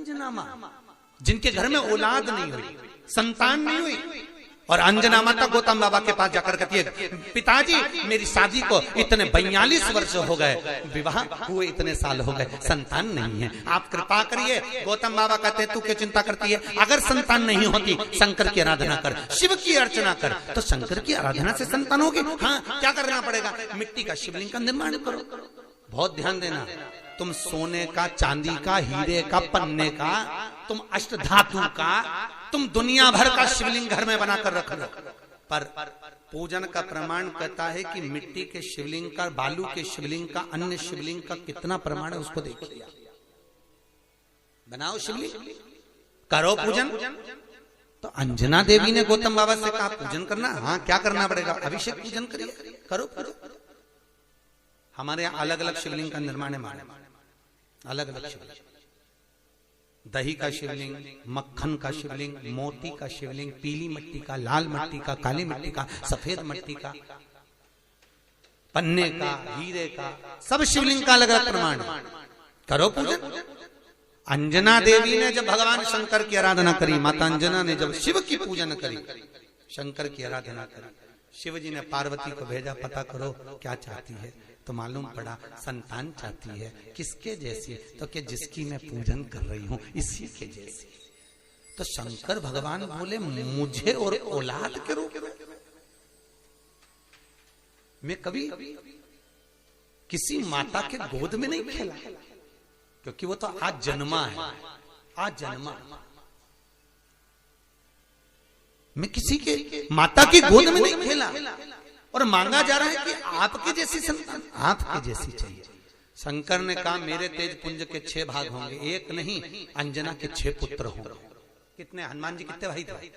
अंजना माँ, जिनके घर में औलाद नहीं हुई, संतान नहीं हुई, और अंजना माता गौतम बाबा के पास जाकर कहती है, पिताजी मेरी शादी को इतने 42 वर्ष हो गए, विवाह हुए इतने साल हो गए, संतान नहीं है, आप कृपा करिए। गौतम बाबा कहते हैं, तू क्यों चिंता करती है? अगर संतान नहीं होती, शंकर की आराधना कर, शिव की अर्चना कर, तो शंकर की आराधना से संतान होगी। हाँ, क्या करना पड़ेगा? मिट्टी का शिवलिंग का निर्माण करो। बहुत ध्यान देना, तुम सोने का, चांदी का, हीरे का, पन्ने का, तुम अष्ट धातु का, तुम दुनिया भर का शिवलिंग घर में बनाकर रख लो, पर पूजन का प्रमाण कहता है कि मिट्टी के शिवलिंग का, बालू के शिवलिंग का, अन्य शिवलिंग का कितना प्रमाण है उसको देखिए। बनाओ शिवलिंग, करो पूजन। तो अंजना देवी ने गौतम बाबा से कहा पूजन करना। हाँ, क्या करना पड़ेगा? अभिषेक पूजन करिए, करो करो। हमारे यहाँ अलग अलग शिवलिंग का निर्माण है, अलग अलग शिवलिंग, दही का शिवलिंग, मक्खन का शिवलिंग, मोती का शिवलिंग, पीली मिट्टी का, लाल मिट्टी का, काली मिट्टी का, सफेद मिट्टी का, पन्ने का, हीरे का, सब शिवलिंग का अलग अलग प्रमाण है। करो पूजन। अंजना देवी ने जब भगवान शंकर की आराधना करी, माता अंजना ने जब शिव की पूजन करी, शंकर की आराधना करी, शिव जी ने पार्वती को भेजा, पता करो क्या चाहती है। तो मालूम पड़ा संतान चाहती है। किसके जैसी? तो कि जिसकी मैं पूजन कर रही हूं इसी के जैसी। तो शंकर भगवान बोले, मुझे और औलाद के रूप में मैं कभी किसी माता के गोद में नहीं खेला, क्योंकि वो तो आज जन्मा है, आज जन्मा। मैं किसी के माता की गोद में नहीं खेला, और मांगा जा रहा है कि आपकी जैसी संतान, आपकी जैसी चाहिए। शंकर ने कहा, मेरे तेज पुंज के 6 भाग होंगे, एक नहीं, अंजना के 6 पुत्र होंगे। कितने? हनुमान जी कितने भाई थे?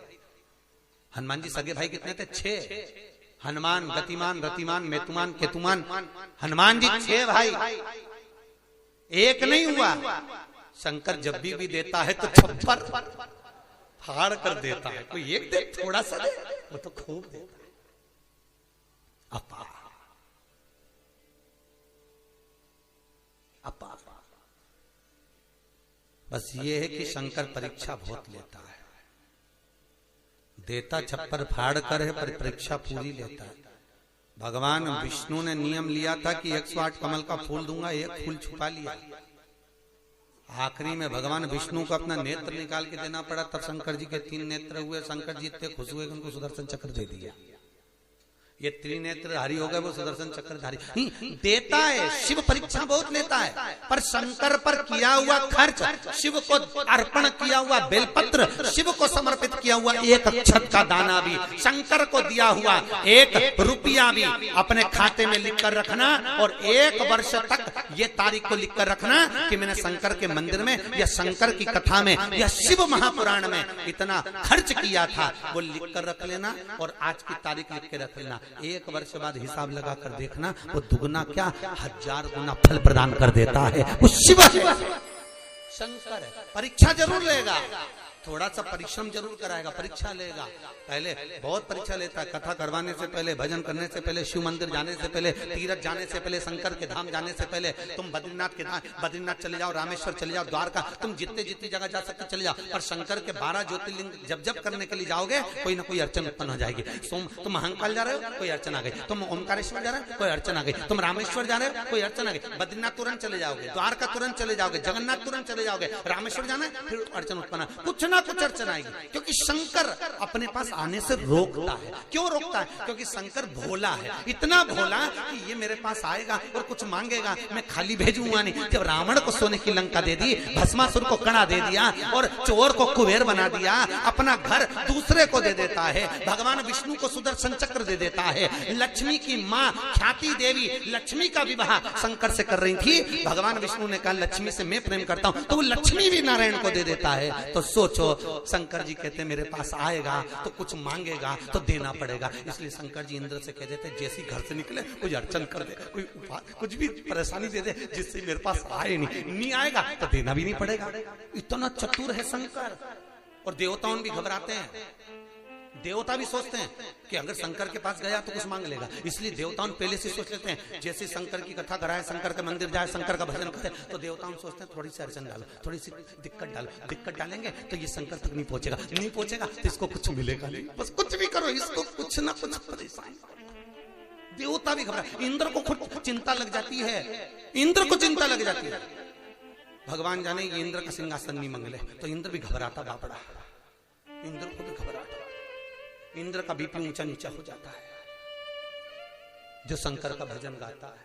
हनुमान जी सगे भाई कितने थे? 6। हनुमान, गतिमान, रतिमान, मेतुमान, केतुमान, हनुमान जी 6 भाई, एक नहीं हुआ। शंकर जब भी देता है तो छप्पर फाड़ कर देता है। कोई एक दे, थोड़ा सा दे, वो तो खूब देता है। अपा अपा बस ये है कि शंकर परीक्षा बहुत लेता है, देता छप्पर फाड़ कर है, पर परीक्षा पूरी लेता है। भगवान विष्णु ने नियम लिया था कि 108 कमल का फूल दूंगा, एक फूल छुपा लिया। आखिरी में भगवान विष्णु को अपना नेत्र निकाल के देना पड़ा, तब शंकर जी के 3 नेत्र हुए। शंकर जी इतने खुश हुए कि उनको सुदर्शन चक्र दे दिया। ये त्रिनेत्रधारी हो गए, वो सुदर्शन चक्रधारी। देता है, शिव परीक्षा बहुत लेता है, पर शंकर पर किया हुआ खर्च, शिव को अर्पण किया हुआ बेलपत्र, शिव को समर्पित किया हुआ 1 अक्षत का दाना भी, शंकर को दिया हुआ 1 रुपया भी अपने खाते में लिख कर रखना, और 1 वर्ष तक ये तारीख को लिख कर रखना कि मैंने शंकर के मंदिर में या शंकर की कथा में या शिव महापुराण में इतना खर्च किया था, वो लिख कर रख लेना, और आज की तारीख लिख के रख लेना। 1 वर्ष बाद हिसाब लगा कर देखना, वो दुगना क्या 1000 गुना फल प्रदान कर देता है। वो शिव है, शंकर है। परीक्षा जरूर लेगा, थोड़ा सा परिश्रम जरूर कराएगा, परीक्षा लेगा। पहले बहुत परीक्षा लेता है, कथा करवाने से पहले, भजन करने से पहले, शिव मंदिर जाने से पहले, तीर्थ जाने से पहले, शंकर के धाम जाने से पहले। तुम बद्रीनाथ के धाम, बद्रीनाथ चले जाओ, रामेश्वर चले जाओ, द्वारका, तुम जितने जितनी जगह जा सकते चले जाओ, पर शंकर के 12 ज्योतिर्लिंग जब जब करने के लिए जाओगे, कोई ना कोई अड़चन उत्पन्न हो जाएगी। तुम महाकाल जा रहे हो, कोई अड़चन आ गई। तुम ओमकारेश्वर जा रहे हो, कोई अड़चन आ गई। तुम रामेश्वर जा रहे हो, कोई अड़चन आ गई। बद्रीनाथ तुरंत चले जाओगे, द्वारका तुरंत चले जाओगे, जगन्नाथ तुरंत चले जाओगे, रामेश्वर जाना है, फिर अड़चन उत्पन्न, कुछ ना कुछ अड़चन आएगी, क्योंकि शंकर अपने पास आने से रोकता है। क्यों रोकता है? क्योंकि शंकर भोला है, इतना भोला कि ये मेरे पास आएगा और कुछ मांगेगा, मैं खाली भेजूंगा नहीं। जब रावण को सोने की लंका दे दी, भस्मासुर को कड़ा दे दिया, और चोर को कुबेर बना दिया, अपना घर दूसरे को दे देता है। भगवान विष्णु को सुदर्शन चक्र दे देता है। लक्ष्मी की माँ ख्याति देवी लक्ष्मी का विवाह शंकर से कर रही थी। भगवान विष्णु ने कहा, लक्ष्मी से मैं प्रेम करता हूं, तो वो लक्ष्मी भी नारायण को दे देता है। तो सोचो, शंकर जी कहते हैं मेरे पास आएगा तो कुछ मांगेगा तो देना पड़ेगा। इसलिए शंकर जी इंद्र से कह देते, जैसे घर से निकले कोई अड़चन कर दे, कोई कुछ भी परेशानी दे दे, जिससे मेरे पास आए नहीं आएगा तो देना भी नहीं पड़ेगा। इतना चतुर है शंकर, और देवताओं भी घबराते हैं। देवता भी सोचते हैं कि अगर शंकर के पास गया तो कुछ मांग लेगा, इसलिए देवताओं पहले से सोच लेते हैं। जैसे शंकर की कथा कराए, शंकर के मंदिर जाए, शंकर का भजन करे, तो देवताओं सोचते हैं थोड़ी सी अड़चन डालो, थोड़ी सी दिक्कत डालो, दिक्कत डालेंगे तो ये शंकर तक नहीं पहुंचेगा, नहीं पहुंचेगा तो इसको कुछ मिलेगा नहीं, बस कुछ भी करो इसको कुछ ना कुछ परेशान। देवता भी घबरा, इंद्र को खुद चिंता लग जाती है, इंद्र को चिंता लग जाती है। भगवान जाने ये इंद्र का सिंहासन नहीं मंगले, तो इंद्र भी घबराता बापड़ा, इंद्र को भी घबराता, इंद्र का बीपी ऊंचा नीचा हो जाता है जो शंकर का भजन गाता है।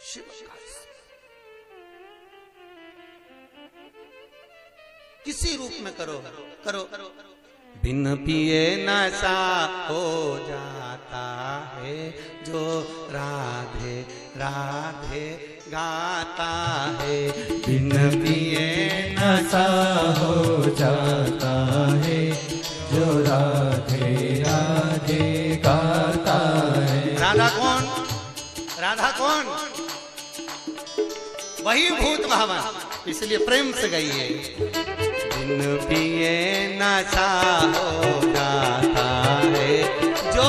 शिव का किसी रूप में करो करो, बिन पिए नशा हो जाता है जो राधे राधे गाता है, बिन पिए नशा हो जाता है जो राधे राधे गाता है। राधा कौन? राधा कौन? वही भूत भावन, इसलिए प्रेम से गाइए। बिन पिए नशा हो जाता है जो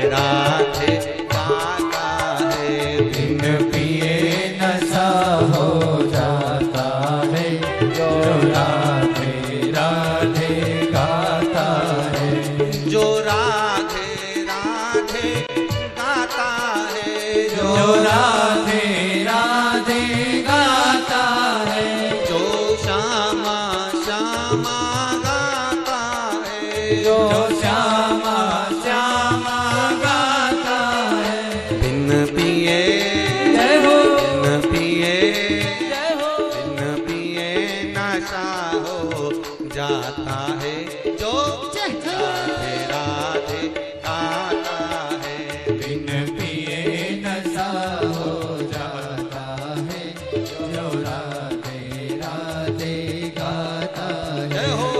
राधे राधे गाता है, बिन पिए नशा हो जाता है जो राधे राधे गाता है, जो राधे राधे गाता है, जो राधे राधे गाता है, जो श्यामा श्यामा गाता है, जो श्यामा श्यामा गाता है। बिन पिए जय हो, बिन पिए जय हो, बिन पिए नशा हो जाता है जो राधे राधे गाता है, बिन पिए नशा हो जाता है जो राधे राधे गाता जय है। हो।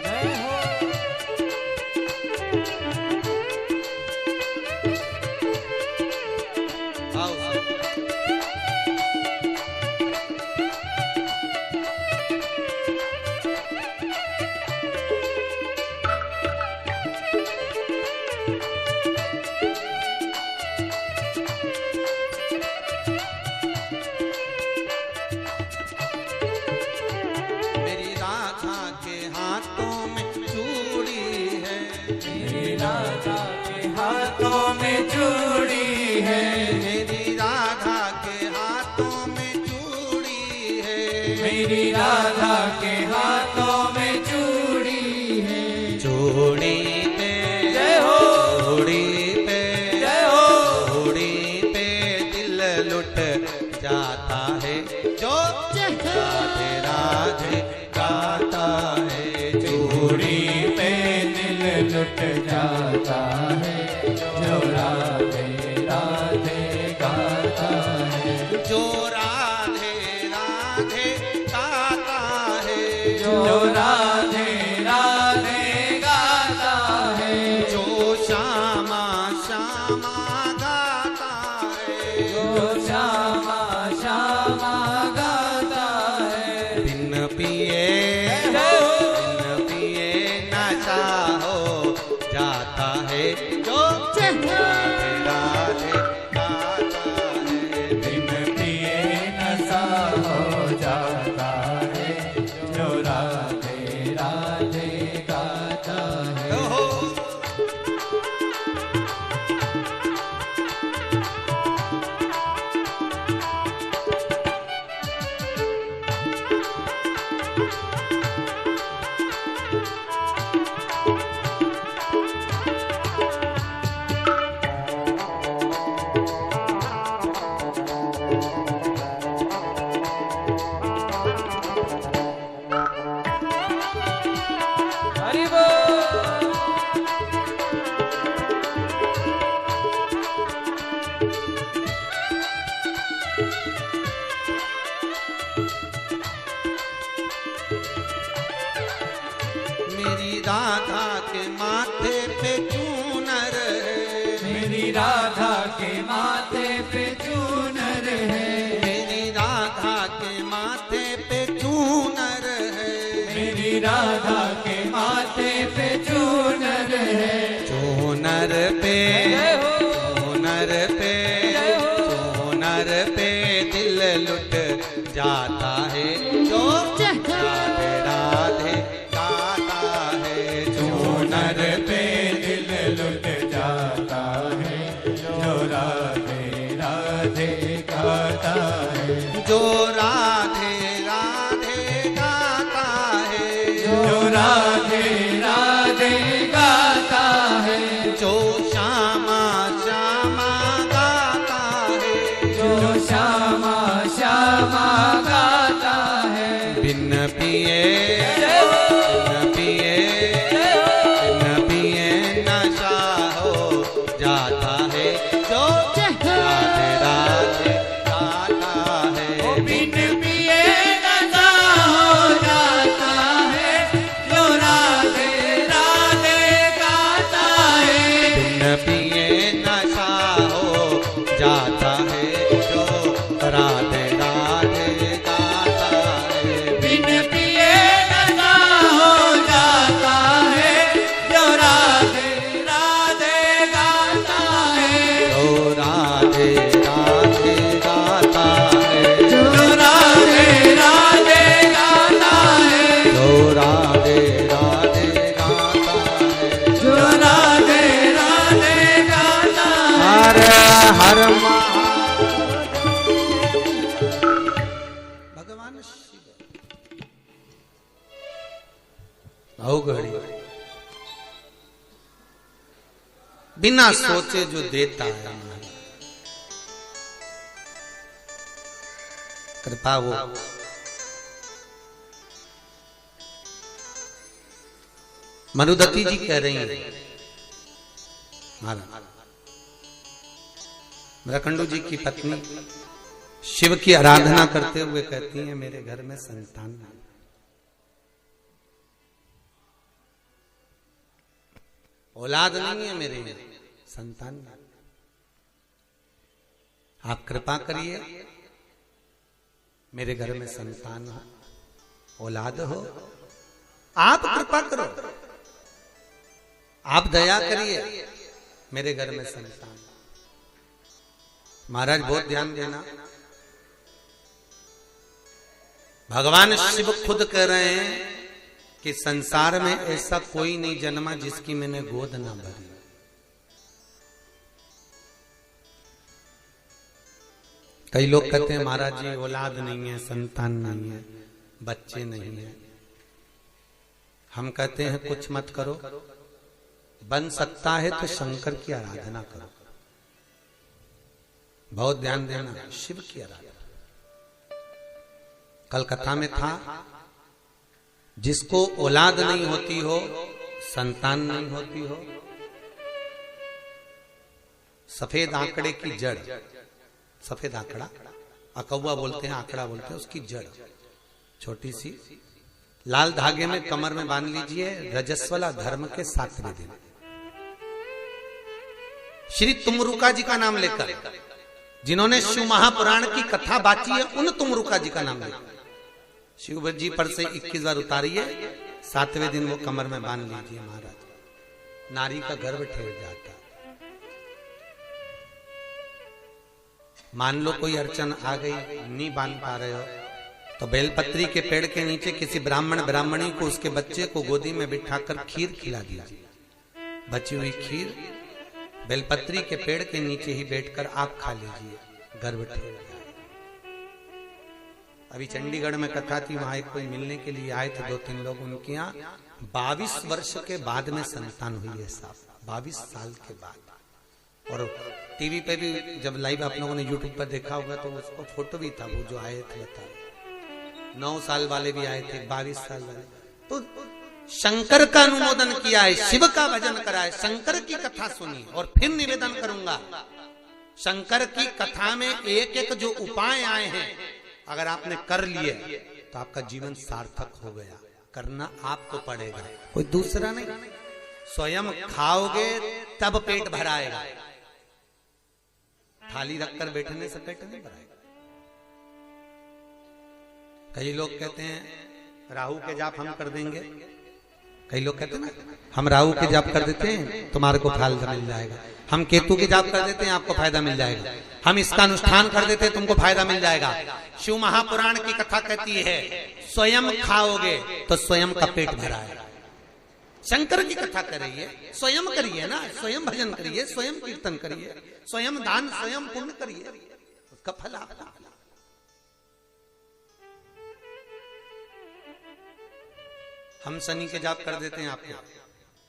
जय हो, मेरी राधा के हाथों में चूड़ी है, मेरी राधा के हाथों में चूड़ी है, मेरी राधा के हाथों में चूड़ी है, मेरी राधा के हाथों में चूड़ी है। चूड़ी पे जय हो, चूड़ी पे जय हो, चूड़ी पे दिल लुट जाता है जो राधे राधे गाता है, चूड़ी पे दिल लुट जाता है जो राधे राधे गाता है, जो राधे राधे गाता है, जो राधे राधे गाता है, जो श्यामा श्यामा गाता है, जो श्यामा श्यामा गाता है। बिन पिए जय हो, बिन पिए नशा हो जाता है जो राधे राधे गाता है, बिन पिए नशा हो जाता है जो राधे राधे गाता है। हो। हरि बोल। मेरी राधा के माथे पे चूनर है, राधा के माथे पे चूनर है, मेरी राधा के माथे पे चूनर है, मेरी राधा के माथे पे चूनर है, चूनर पे चूनर पे चूनर पे दिल लुट जाता है जो राधे राधे गाता है, चूनर पे दिल लुट जाता है, जो राधे राधे गाता है, जो राधे राधे गाता है, जो राधे राधे गाता है, जो श्यामा श्यामा गाता है, जो श्यामा श्यामा गाता है, बिन पिए बिन पिए नशा हो जाता है, जो राधे राधे गाता है, बिन पिए नशा हो जाता है, जो राधे राधे गाता है, बिन पिए नशा हो जाता है, जो राधे राधे गाता है, बिन पिए नशा हो जाता है, जो राधे राधे गाता है, जो राधे राधे गाता है, जो राधे राधे गाता है, जो राधे राधे गाता है, जो राधे राधे गाता है। हर हर भगवान शिव आओ घड़ी बिना सोचे जो देता है कृपा वो मरुदती जी कह रही हैं महाराज मृकंडू जी की पत्नी शिव की आराधना करते हुए कहती हैं मेरे घर में संतान नहीं, औलाद नहीं है मेरे में, संतान नहीं। आप कृपा करिए मेरे घर में संतान हो, औलाद हो, आप कृपा करो, आप दया करिए मेरे घर में संतान। महाराज बहुत ध्यान देना, भगवान शिव खुद कह रहे हैं कि संसार में ऐसा कोई नहीं जन्मा जिसकी मैंने गोद ना भरी। कई लोग कहते हैं महाराज जी औलाद नहीं है, संतान नहीं है, बच्चे नहीं है। हम कहते हैं कुछ मत करो, बन सकता है तो शंकर की आराधना करो। बहुत ध्यान देना, शिव की आराधना। कल कथा में था जिसको औलाद नहीं होती हो, संतान नहीं होती हो, सफेद आंकड़े की जड़, सफेद आंकड़ा अकौवा बोलते हैं, आंकड़ा बोलते हैं, उसकी जड़ छोटी सी लाल धागे में कमर में बांध लीजिए। रजस्वला धर्म के 7वें दिन श्री तुमरुका जी का नाम लेकर, जिन्होंने शिव महापुराण की कथा बाची है, उन तुमरुका जी का नाम लेकर शिव जी पर से 21 बार उतारिए, 7वें दिन वो कमर में बांध लीजिए। महाराज नारी का गर्भ ठेर जाता है। मान लो कोई अड़चन आ गई, नहीं बांध पा रहे हो, तो बेलपत्री के पेड़ के नीचे किसी ब्राह्मण ब्राह्मणी को उसके बच्चे को गोदी में बिठाकर खीर खिला दीजिए। बची हुई खीर बेलपत्री के पेड़ के नीचे ही बैठकर आप खा लीजिए, गर्भ ठेर जाए। अभी चंडीगढ़ में कथा थी, वहां एक कोई मिलने के लिए आए थे 2-3 लोग, उनके यहाँ 22 वर्ष के बाद में संतान हुई है साहब, 22 साल के बाद। और टीवी पे भी जब लाइव आप लोगों ने यूट्यूब पर देखा होगा तो उसको फोटो भी था, वो जो आए थे बता 9 साल वाले भी आए थे, 22 साल वाले। तो शंकर का अनुमोदन किया है, शिव का भजन करा है, शंकर की कथा सुनी। और फिर निवेदन करूंगा, शंकर की कथा में एक एक जो उपाय आए हैं, अगर आपने कर लिए तो आपका जीवन सार्थक हो गया। करना आपको पड़ेगा, कोई दूसरा नहीं। स्वयं खाओगे तब पेट भराएगा, थाली रखकर बैठने से पेट नहीं भराएगा। कई लोग कहते हैं राहु के जाप हम कर देंगे, कई लोग कहते हैं ना हम राहु के जाप कर देते हैं तुम्हारे को फायदा मिल जाएगा, हम केतु के जाप कर देते हैं आपको फायदा मिल जाएगा, हम इसका अनुष्ठान कर देते हैं तुमको फायदा मिल जाएगा। शिव महापुराण की कथा कहती है स्वयं खाओगे तो स्वयं का पेट भरा है। शंकर की कथा करिए, स्वयं करिए ना, स्वयं भजन करिए, स्वयं कीर्तन करिए, स्वयं दान स्वयं पुण्य करिए, उसका फल आपको। हम शनि के जाप कर देते हैं आपके,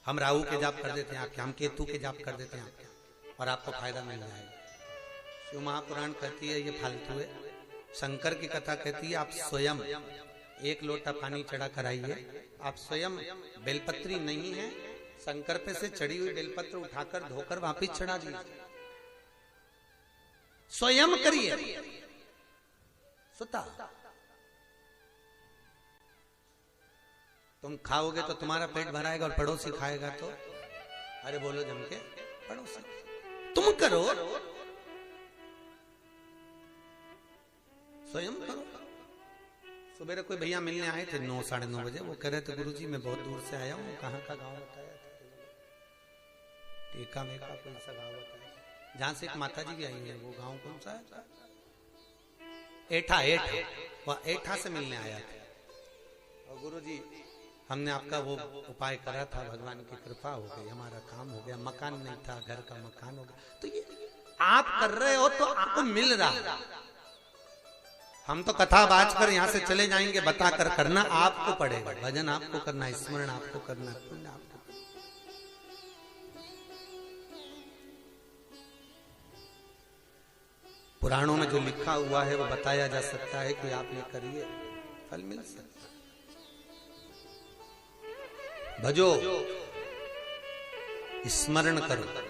हम राहु के जाप कर देते हैं आपके, हम केतु के जाप कर देते हैं आपके, और आपको फायदा मिल जाएगा। शिव महापुराण कहती है ये फालतू है। शंकर की कथा कहती है आप स्वयं एक लोटा पानी चढ़ा कर आइए, आप स्वयं बेलपत्री नहीं है, शंकर पे से चढ़ी हुई बेलपत्र उठाकर धोकर वापिस चढ़ा दीजिए, स्वयं करिए। सुता तुम खाओगे तो तुम्हारा पेट भराएगा और पड़ोसी खाएगा तो, अरे बोलो जम के, पड़ोसी तुम करो, स्वयं करो। सुबह कोई भैया मिलने आए थे 9 साढ़े 9 बजे, वो कह रहे थे गुरुजी मैं बहुत दूर से आया हूँ, कहाँ का गांव बताया था, टीका मेका कोई सा गांव बताया, जहां से एक माता जी भी आई है, वो गांव कौन सा है, एठा, वह एठा से मिलने आया था। और गुरुजी हमने आपका वो उपाय करा था, भगवान की कृपा हो गई, हमारा काम हो गया, मकान नहीं था, घर का मकान हो गया। तो ये आप कर रहे हो तो आपको मिल रहा है। हम तो कथा बाज कर यहां से चले जाएंगे, बता कर करना आपको पड़ेगा, भजन आपको करना, स्मरण आपको करना, पुण्य आपको। पुराणों में जो लिखा हुआ है वो बताया जा सकता है कि आप ये करिए, फल मिल सकता है। भजो, स्मरण करो।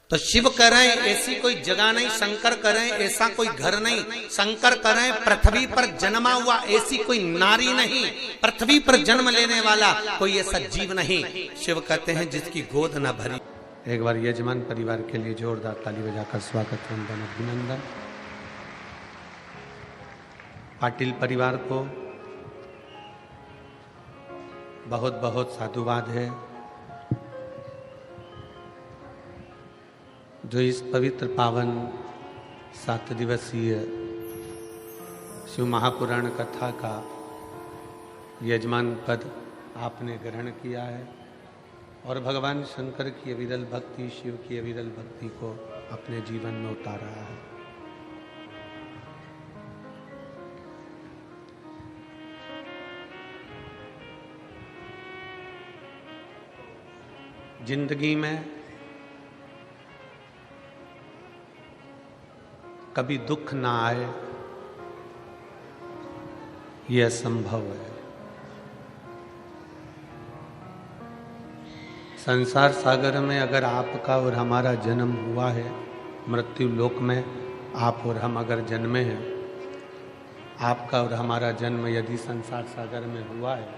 तो शिव करें ऐसी कोई जगह नहीं, शंकर करें ऐसा कोई घर नहीं, शंकर करें पृथ्वी पर जन्मा हुआ ऐसी कोई नारी नहीं, पृथ्वी पर जन्म लेने वाला कोई ऐसा जीव नहीं। शिव कहते हैं जिसकी गोद न भरी। एक बार यजमान परिवार के लिए जोरदार ताली बजाकर स्वागत वंदन अभिनंदन। पाटिल परिवार को बहुत बहुत साधुवाद है जो इस पवित्र पावन 7 दिवसीय शिव महापुराण कथा का यजमान पद आपने ग्रहण किया है और भगवान शंकर की अविरल भक्ति, शिव की अविरल भक्ति को अपने जीवन में उतारा है। जिंदगी में कभी दुख ना आए यह असंभव है। संसार सागर में अगर आपका और हमारा जन्म हुआ है, मृत्यु लोक में आप और हम अगर जन्मे हैं, आपका और हमारा जन्म यदि संसार सागर में हुआ है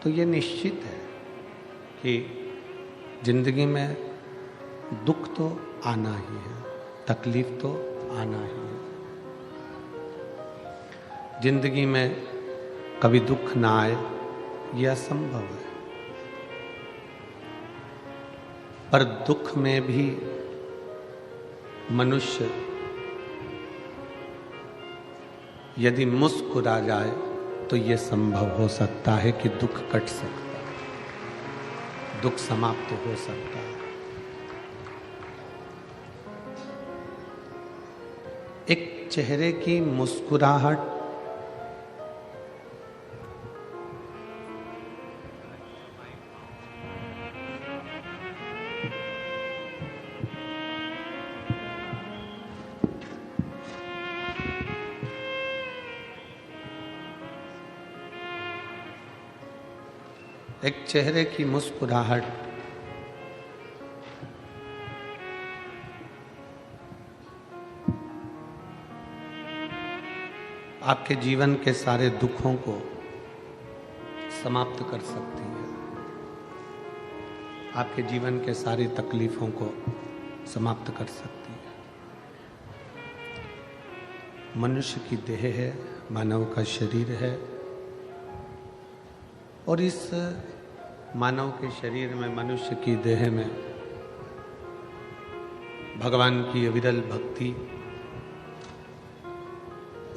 तो ये निश्चित है कि जिंदगी में दुख तो आना ही है, तकलीफ तो आना ही है। जिंदगी में कभी दुख ना आए यह असंभव है, पर दुख में भी मनुष्य यदि मुस्कुरा जाए तो यह संभव हो सकता है कि दुख कट सकता है, दुख समाप्त हो सकता है। एक चेहरे की मुस्कुराहट एक चेहरे की मुस्कुराहट आपके जीवन के सारे दुखों को समाप्त कर सकती है, आपके जीवन के सारी तकलीफों को समाप्त कर सकती है। मनुष्य की देह है, मानव का शरीर है, और इस मानव के शरीर में, मनुष्य की देह में भगवान की अविरल भक्ति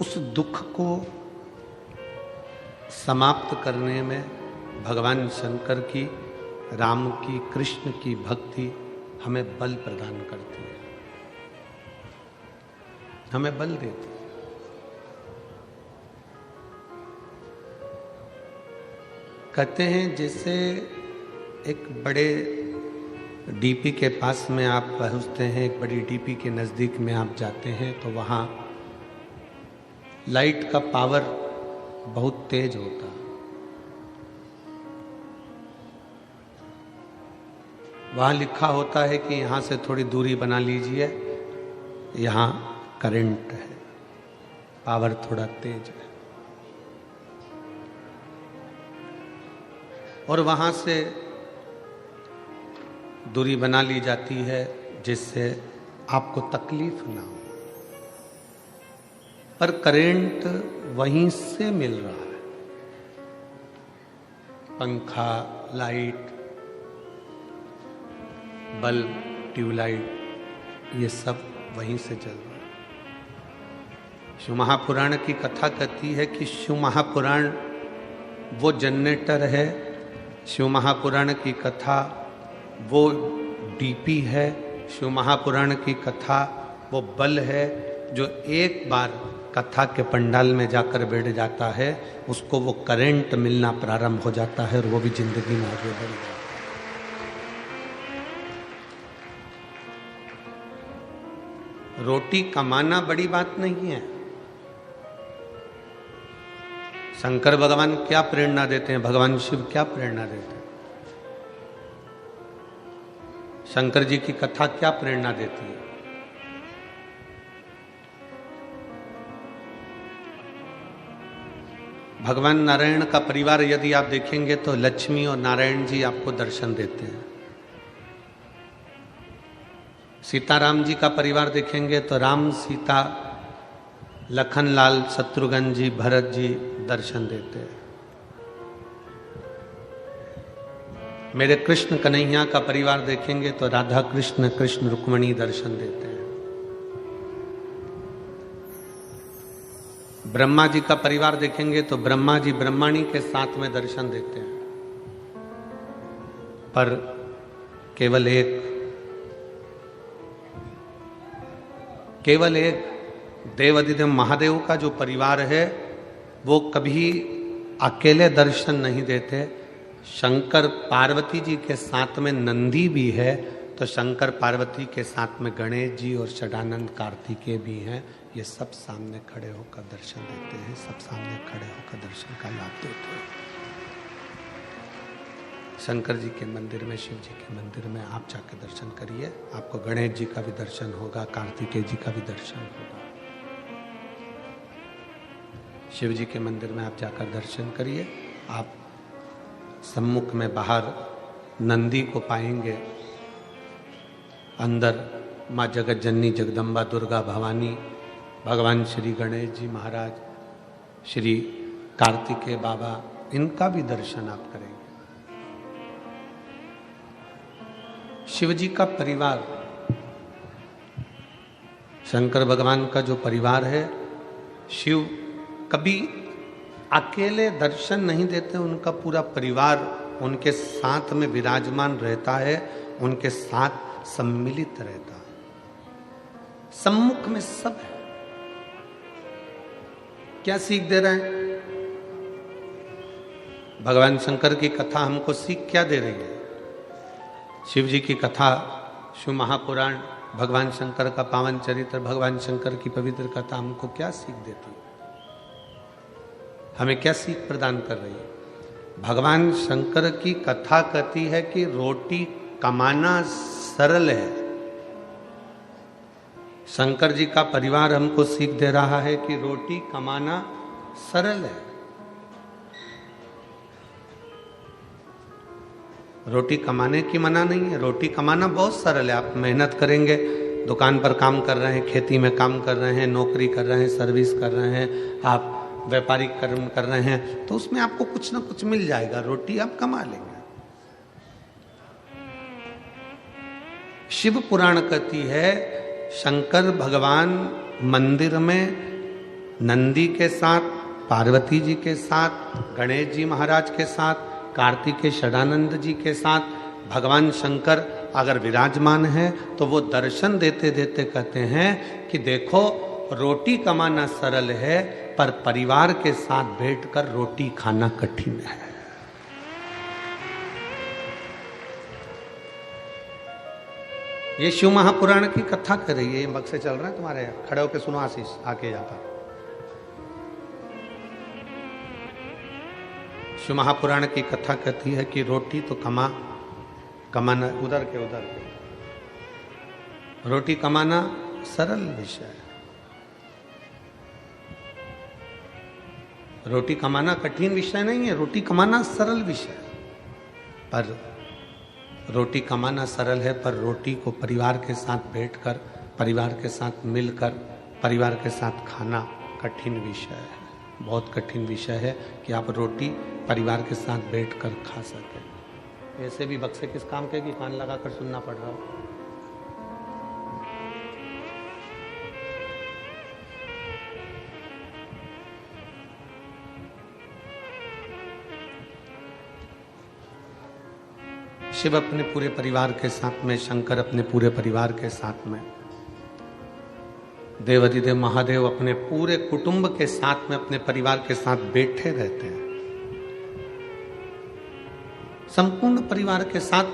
उस दुख को समाप्त करने में भगवान शंकर की, राम की, कृष्ण की भक्ति हमें बल प्रदान करती है, हमें बल देती है। कहते हैं जैसे एक बड़े डीपी के पास में आप पहुंचते हैं, एक बड़ी डीपी के नज़दीक में आप जाते हैं तो वहाँ लाइट का पावर बहुत तेज होता है। वहाँ लिखा होता है कि यहाँ से थोड़ी दूरी बना लीजिए, यहाँ करंट है, पावर थोड़ा तेज है। और वहाँ से दूरी बना ली जाती है जिससे आपको तकलीफ ना हो, पर करंट वहीं से मिल रहा है। पंखा, लाइट, बल्ब, ट्यूबलाइट, ये सब वहीं से चल रहा है। शिव महापुराण की कथा कहती है कि शिव महापुराण वो जनरेटर है, शिव महापुराण की कथा वो डीपी है, शिव महापुराण की कथा वो बल है जो एक बार कथा के पंडाल में जाकर बैठ जाता है, उसको वो करंट मिलना प्रारंभ हो जाता है और वो भी जिंदगी में आगे बढ़ जाता है। रोटी कमाना बड़ी बात नहीं है। शंकर भगवान क्या प्रेरणा देते हैं, भगवान शिव क्या प्रेरणा देते हैं, शंकर जी की कथा क्या प्रेरणा देती है। भगवान नारायण का परिवार यदि आप देखेंगे तो लक्ष्मी और नारायण जी आपको दर्शन देते हैं। सीताराम जी का परिवार देखेंगे तो राम, सीता, लखनलाल, शत्रुघ्न जी, भरत जी दर्शन देते हैं। मेरे कृष्ण कन्हैया का परिवार देखेंगे तो राधा कृष्ण, कृष्ण रुक्मणी दर्शन देते हैं। ब्रह्मा जी का परिवार देखेंगे तो ब्रह्मा जी ब्रह्माणी के साथ में दर्शन देते हैं। पर केवल एक देवादिदेव महादेव का जो परिवार है वो कभी अकेले दर्शन नहीं देते। शंकर पार्वती जी के साथ में नंदी भी है, तो शंकर पार्वती के साथ में गणेश जी और षडानंद कार्तिकेय भी हैं। ये सब सामने खड़े होकर दर्शन देते हैं, सब सामने खड़े होकर दर्शन का लाभ देते हैं। शंकर जी के मंदिर में, शिव जी के मंदिर में आप जाकर दर्शन करिए, आपको गणेश जी का भी दर्शन होगा, कार्तिकेय जी का भी दर्शन होगा। शिव जी के मंदिर में आप जाकर दर्शन करिए, आप सम्मुख में बाहर नंदी को पाएंगे, अंदर माँ जगत जननी जगदम्बा दुर्गा भवानी, भगवान श्री गणेश जी महाराज, श्री कार्तिकेय बाबा, इनका भी दर्शन आप करेंगे। शिव जी का परिवार, शंकर भगवान का जो परिवार है, शिव कभी अकेले दर्शन नहीं देते, उनका पूरा परिवार उनके साथ में विराजमान रहता है, उनके साथ सम्मिलित रहता है, सम्मुख में सब है। क्या सीख दे रहे हैं? भगवान शंकर की कथा हमको सीख क्या दे रही है? शिव जी की कथा, शिव महापुराण, भगवान शंकर का पावन चरित्र, भगवान शंकर की पवित्र कथा हमको क्या सीख देती है? हमें क्या सीख प्रदान कर रही है? भगवान शंकर की कथा कहती है कि रोटी कमाना सरल है। शंकर जी का परिवार हमको सीख दे रहा है कि रोटी कमाना सरल है। रोटी कमाने की मना नहीं है, रोटी कमाना बहुत सरल है। आप मेहनत करेंगे, दुकान पर काम कर रहे हैं, खेती में काम कर रहे हैं, नौकरी कर रहे हैं, सर्विस कर रहे हैं, आप व्यापारिक कर्म कर रहे हैं, तो उसमें आपको कुछ ना कुछ मिल जाएगा, रोटी आप कमा लेंगे। शिव पुराण कहती है शंकर भगवान मंदिर में नंदी के साथ, पार्वती जी के साथ, गणेश जी महाराज के साथ, कार्तिकेय षडानंद जी के साथ भगवान शंकर अगर विराजमान है तो वो दर्शन देते देते कहते हैं कि देखो रोटी कमाना सरल है पर परिवार के साथ बैठकर रोटी खाना कठिन है। ये शिव महापुराण की कथा कर रही है। ये मग से चल रहा है तुम्हारे, खड़े होकर सुनो आशीष, आके जाता। शिव महापुराण की कथा कहती है कि रोटी तो कमाना उधर के रोटी कमाना सरल विषय है, रोटी कमाना कठिन विषय नहीं है, रोटी कमाना सरल विषय है। पर रोटी कमाना सरल है पर रोटी को परिवार के साथ बैठकर, परिवार के साथ मिलकर, परिवार के साथ खाना कठिन विषय है, बहुत कठिन विषय है कि आप रोटी परिवार के साथ बैठकर खा सकें। ऐसे भी बक्से किस काम के कि कान लगाकर सुनना पड़ रहा हो। शिव अपने पूरे परिवार के साथ में, शंकर अपने पूरे परिवार के साथ में, देवाधिदेव महादेव अपने पूरे कुटुंब के साथ में, अपने परिवार के साथ बैठे रहते हैं। संपूर्ण परिवार के साथ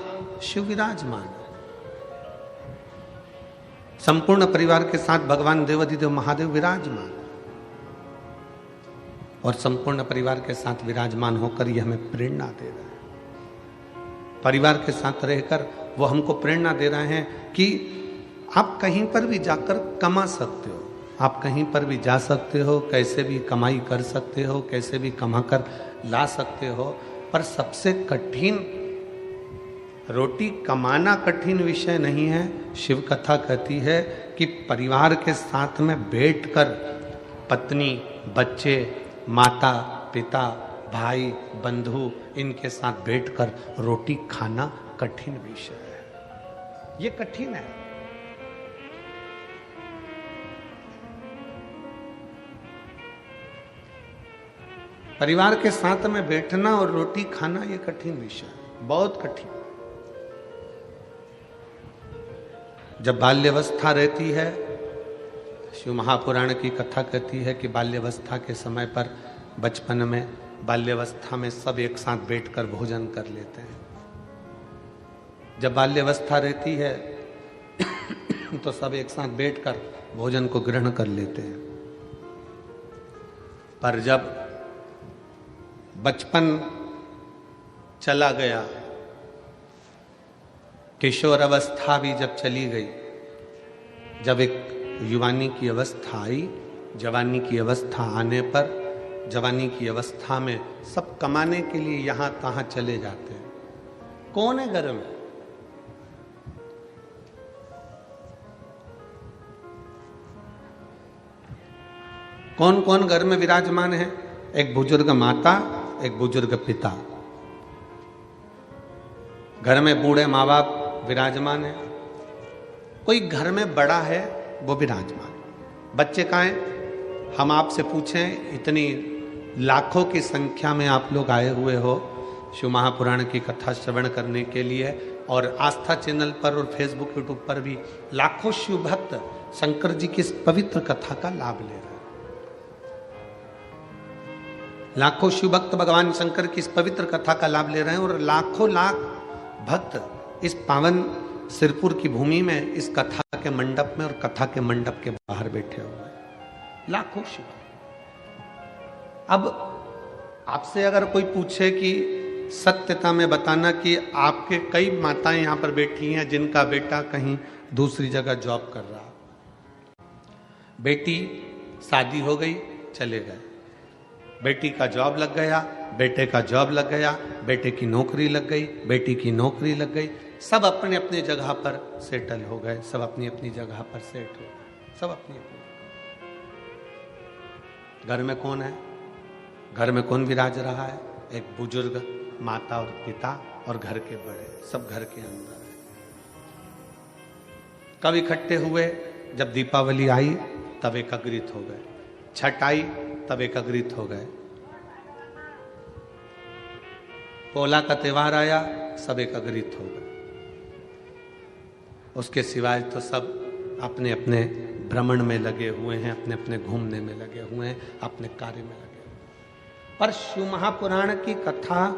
शिव विराजमान है। संपूर्ण परिवार के साथ भगवान देवाधिदेव महादेव विराजमान है और संपूर्ण परिवार के साथ विराजमान होकर यह हमें प्रेरणा दे रहे हैं। परिवार के साथ रहकर वो हमको प्रेरणा दे रहे हैं कि आप कहीं पर भी जाकर कमा सकते हो, आप कहीं पर भी जा सकते हो, कैसे भी कमाई कर सकते हो, कैसे भी कमाकर ला सकते हो। पर सबसे कठिन रोटी कमाना कठिन विषय नहीं है। शिव कथा कहती है कि परिवार के साथ में बैठकर पत्नी, बच्चे, माता, पिता, भाई, बंधु, इनके साथ बैठकर रोटी खाना कठिन विषय है। ये कठिन है। परिवार के साथ में बैठना और रोटी खाना ये कठिन विषय है, बहुत कठिन। जब बाल्यावस्था रहती है, शिव महापुराण की कथा कहती है कि बाल्यावस्था के समय पर, बचपन में, बाल्यावस्था में सब एक साथ बैठकर भोजन कर लेते हैं। जब बाल्यावस्था रहती है तो सब एक साथ बैठकर भोजन को ग्रहण कर लेते हैं। पर जब बचपन चला गया, किशोर अवस्था भी जब चली गई, जब एक युवानी की अवस्था आई, जवानी की अवस्था आने पर, जवानी की अवस्था में सब कमाने के लिए यहां तहां चले जाते हैं। कौन है घर में? कौन कौन घर में विराजमान है? एक बुजुर्ग माता, एक बुजुर्ग पिता। घर में बूढ़े माँ बाप विराजमान है। कोई घर में बड़ा है वो विराजमान है। बच्चे कहाँ हैं? हम आपसे पूछें, इतनी लाखों की संख्या में आप लोग आए हुए हो शिव महापुराण की कथा श्रवण करने के लिए, और आस्था चैनल पर और फेसबुक यूट्यूब पर भी लाखों शिव भक्त शंकर जी की इस पवित्र कथा का लाभ ले रहे हैं। लाखों शिव भक्त भगवान शंकर की इस पवित्र कथा का लाभ ले रहे हैं और लाखों लाख भक्त इस पावन सिरपुर की भूमि में इस कथा के मंडप में और कथा के मंडप के बाहर बैठे हुए हैं। लाखों शिव। अब आपसे अगर कोई पूछे कि सत्यता में बताना कि आपके कई माताएं यहां पर बैठी हैं जिनका बेटा कहीं दूसरी जगह जॉब कर रहा, बेटी शादी हो गई, चले गए, बेटी का जॉब लग गया, बेटे का जॉब लग गया, बेटे की नौकरी लग गई, बेटी की नौकरी लग गई, सब अपने अपने जगह पर सेटल हो गए, सब अपनी अपनी जगह पर सेट हो गए, सब अपनी अपनी। घर में कौन है? घर में कौन विराज रहा है? एक बुजुर्ग, माता और पिता और घर के बड़े, सब घर के अंदर है। कब इकट्ठे हुए? जब दीपावली आई तब एकत्रित हो गए, छठ आई तब एकत्रित हो गए, पोला का त्योहार आया सब एकत्रित हो गए। उसके सिवाय तो सब अपने अपने भ्रमण में लगे हुए हैं, अपने अपने घूमने में लगे हुए हैं, अपने कार्य में लगे हुए हैं। पर शिव महापुराण की कथा,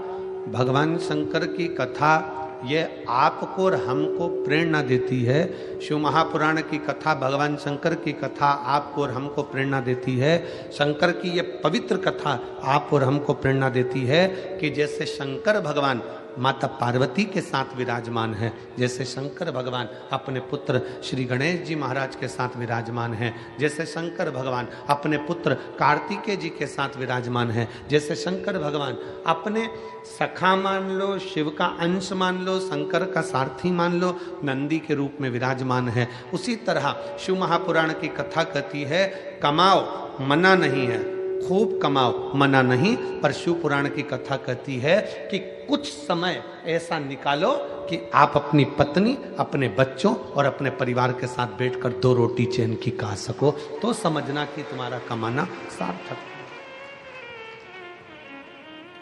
भगवान शंकर की कथा, ये आपको और हमको प्रेरणा देती है। शिव महापुराण की कथा, भगवान शंकर की कथा आपको और हमको प्रेरणा देती है। शंकर की ये पवित्र कथा आप और हमको प्रेरणा देती है कि जैसे शंकर भगवान माता पार्वती के साथ विराजमान है, जैसे शंकर भगवान अपने पुत्र श्री गणेश जी महाराज के साथ विराजमान है, जैसे शंकर भगवान अपने पुत्र कार्तिकेय जी के साथ विराजमान है, जैसे शंकर भगवान अपने सखा मान लो, शिव का अंश मान लो, शंकर का सारथी मान लो, नंदी के रूप में विराजमान है, उसी तरह शिव महापुराण की कथा कहती है कमाओ मना नहीं है, खूब कमाओ मना नहीं, पर शिव पुराण की कथा कहती है कि कुछ समय ऐसा निकालो कि आप अपनी पत्नी, अपने बच्चों और अपने परिवार के साथ बैठकर 2 रोटी चैन की खा सको, तो समझना कि तुम्हारा कमाना सार्थक है।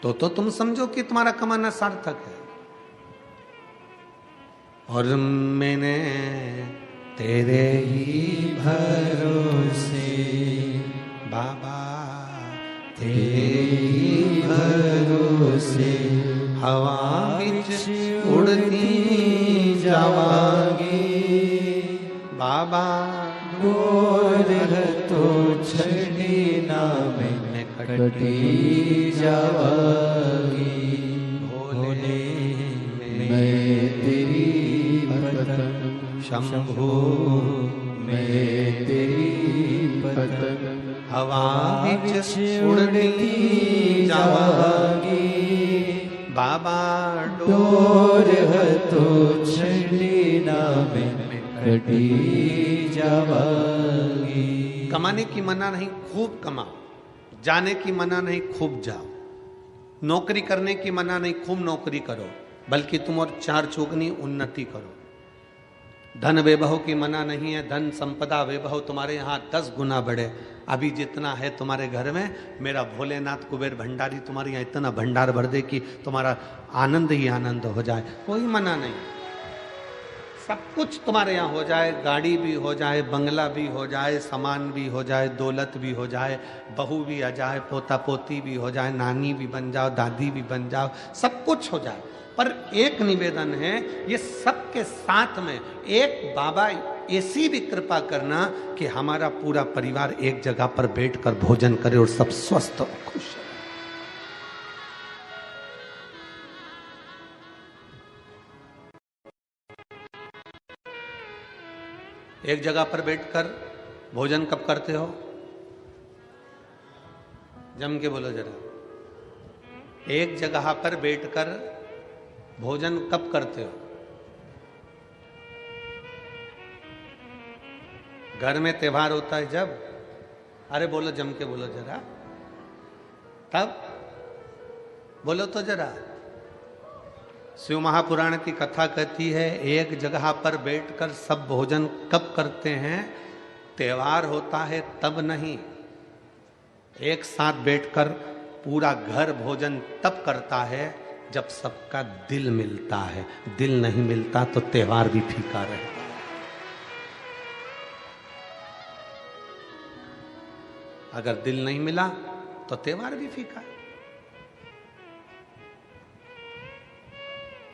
तो तुम समझो कि तुम्हारा कमाना सार्थक है। और मैंने तेरे ही भरोसे बाबा, तेरे ही भरोसे हवा बिच उड़ती जावांगी बाबा, गोर तो छड़ी ना में कटी जावांगी, भोले मैं तेरी पतंग, शंभो मैं तेरी पतंग, हवा बिच उड़ती जावांगी बाबा, डोर तो छड़ी ना में कटी जावांगी। कमाने की मना नहीं, खूब कमाओ। जाने की मना नहीं, खूब जाओ। नौकरी करने की मना नहीं, खूब नौकरी करो, बल्कि तुम और 4 चौगुनी उन्नति करो। धन वैभव की मना नहीं है, धन संपदा वैभव तुम्हारे यहाँ 10 गुना बढ़े। अभी जितना है तुम्हारे घर में, मेरा भोलेनाथ कुबेर भंडारी तुम्हारे यहाँ इतना भंडार भर दे कि तुम्हारा आनंद ही आनंद हो जाए, कोई मना नहीं। सब कुछ तुम्हारे यहाँ हो जाए, गाड़ी भी हो जाए, बंगला भी हो जाए, सामान भी हो जाए, दौलत भी हो जाए, बहू भी आ जाए, पोता पोती भी हो जाए, नानी भी बन जाओ, दादी भी बन जाओ, सब कुछ हो जाए। पर एक निवेदन है, ये सबके साथ में एक बाबा ऐसी भी कृपा करना कि हमारा पूरा परिवार एक जगह पर बैठकर भोजन करे और सब स्वस्थ और खुश रहे। एक जगह पर बैठकर भोजन कब करते हो? जम के बोलो जरा। एक जगह पर बैठकर भोजन कब करते हो? घर में त्योहार होता है जब? अरे बोलो, जम के बोलो जरा। तब बोलो तो जरा। शिव महापुराण की कथा कहती है एक जगह पर बैठकर सब भोजन कब करते हैं? त्योहार होता है तब नहीं। एक साथ बैठकर पूरा घर भोजन तब करता है जब सबका दिल मिलता है। दिल नहीं मिलता तो त्योहार भी फीका रहता है। अगर दिल नहीं मिला तो त्योहार भी फीका है।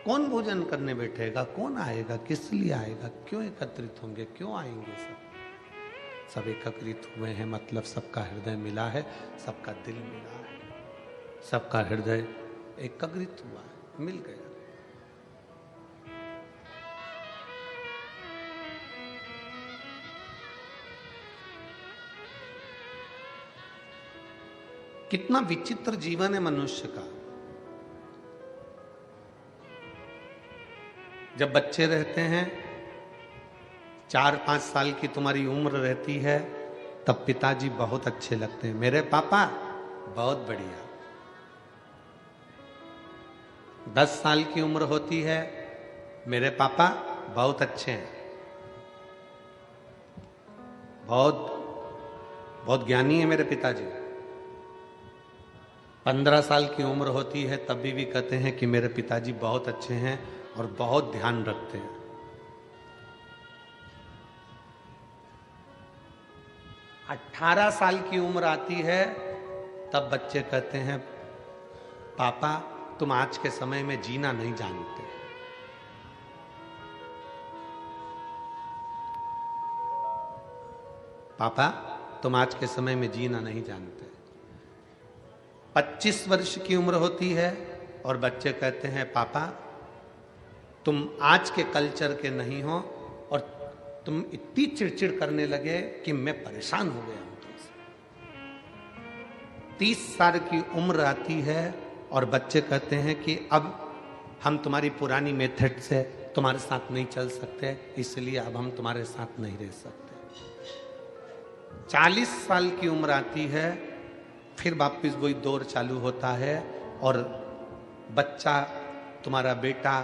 कौन भोजन करने बैठेगा? कौन आएगा? किस लिए आएगा? क्यों एकत्रित होंगे? क्यों आएंगे? सब एकत्रित हुए हैं, मतलब सबका हृदय मिला है, सबका दिल मिला है, सबका हृदय एकत्रित हुआ है, मिल गया। कितना विचित्र जीवन है मनुष्य का। जब बच्चे रहते हैं, 4-5 साल की तुम्हारी उम्र रहती है, तब पिताजी बहुत अच्छे लगते हैं। मेरे पापा बहुत बढ़िया। 10 साल की उम्र होती है, मेरे पापा बहुत अच्छे हैं, बहुत बहुत ज्ञानी है मेरे पिताजी। 15 साल की उम्र होती है, तब भी कहते हैं कि मेरे पिताजी बहुत अच्छे हैं और बहुत ध्यान रखते हैं। 18 साल की उम्र आती है, तब बच्चे कहते हैं पापा तुम आज के समय में जीना नहीं जानते। पापा तुम आज के समय में जीना नहीं जानते। 25 वर्ष की उम्र होती है और बच्चे कहते हैं पापा तुम आज के कल्चर के नहीं हो और तुम इतनी चिड़चिड़ करने लगे कि मैं परेशान हो गया हूं तुमसे। 30 साल की उम्र आती है और बच्चे कहते हैं कि अब हम तुम्हारी पुरानी मेथड से तुम्हारे साथ नहीं चल सकते, इसलिए अब हम तुम्हारे साथ नहीं रह सकते। 40 साल की उम्र आती है, फिर वापिस वही दौर चालू होता है और बच्चा, तुम्हारा बेटा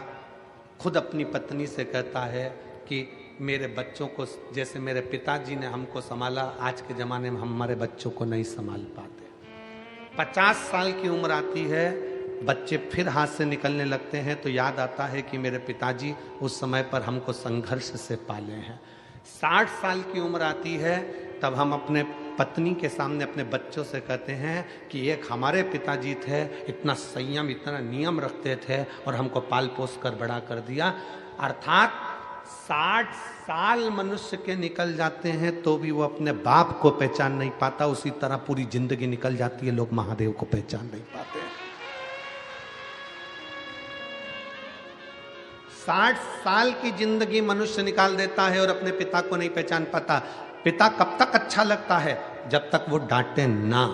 खुद अपनी पत्नी से कहता है कि मेरे बच्चों को जैसे मेरे पिताजी ने हमको संभाला, आज के ज़माने में हम हमारे बच्चों को नहीं संभाल पाते। 50 साल की उम्र आती है, बच्चे फिर हाथ से निकलने लगते हैं, तो याद आता है कि मेरे पिताजी उस समय पर हमको संघर्ष से पाले हैं। 60 साल की उम्र आती है, तब हम अपने पत्नी के सामने अपने बच्चों से कहते हैं कि एक हमारे पिताजी थे, इतना संयम इतना नियम रखते थे और हमको पाल पोस कर बड़ा कर दिया। अर्थात 60 साल मनुष्य के निकल जाते हैं तो भी वो अपने बाप को पहचान नहीं पाता। उसी तरह पूरी जिंदगी निकल जाती है, लोग महादेव को पहचान नहीं पाते। 60 साल की जिंदगी मनुष्य निकाल देता है और अपने पिता को नहीं पहचान पाता। पिता कब तक अच्छा लगता है? जब तक वो डांटे ना।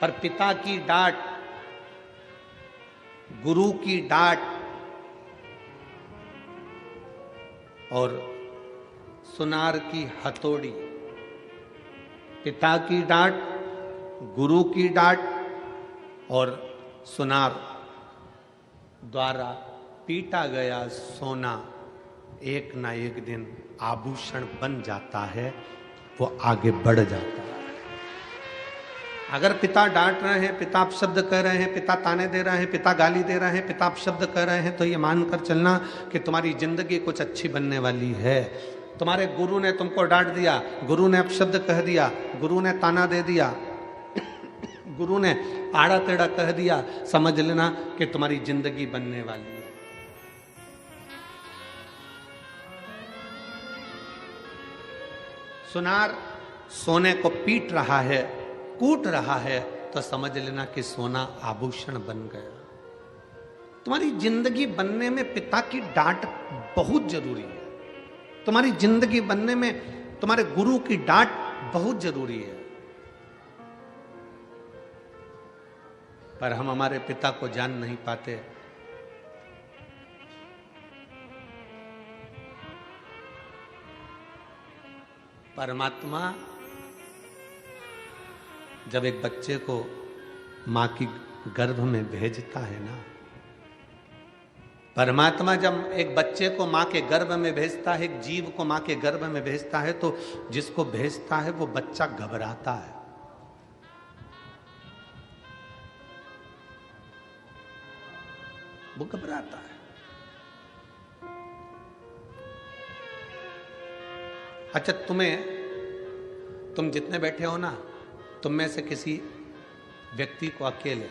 पर पिता की डांट, गुरु की डांट और सुनार की हथौड़ी, पिता की डांट, गुरु की डांट और सुनार द्वारा पीटा गया सोना एक ना एक दिन आभूषण बन जाता है, वो आगे बढ़ जाता है। अगर पिता डांट रहे हैं, पिता अपशब्द कह रहे हैं, पिता ताने दे रहे हैं, पिता गाली दे रहे हैं, पिता अपशब्द कह रहे हैं, तो ये मानकर चलना कि तुम्हारी जिंदगी कुछ अच्छी बनने वाली है। तुम्हारे गुरु ने तुमको डांट दिया, गुरु ने अपशब्द कह दिया, गुरु ने ताना दे दिया, गुरु ने आड़ा टेढ़ा कह दिया, समझ लेना कि तुम्हारी जिंदगी बनने वाली है। सुनार सोने को पीट रहा है, कूट रहा है, तो समझ लेना कि सोना आभूषण बन गया। तुम्हारी जिंदगी बनने में पिता की डांट बहुत जरूरी है। तुम्हारी जिंदगी बनने में तुम्हारे गुरु की डांट बहुत जरूरी है। पर हम हमारे पिता को जान नहीं पाते। परमात्मा जब एक बच्चे को मां की गर्भ में भेजता है ना, परमात्मा जब एक बच्चे को मां के गर्भ में भेजता है, एक जीव को मां के गर्भ में भेजता है, तो जिसको भेजता है वो बच्चा घबराता है। वो घबराता है। अच्छा, तुम जितने बैठे हो ना, तुम में से किसी व्यक्ति को अकेले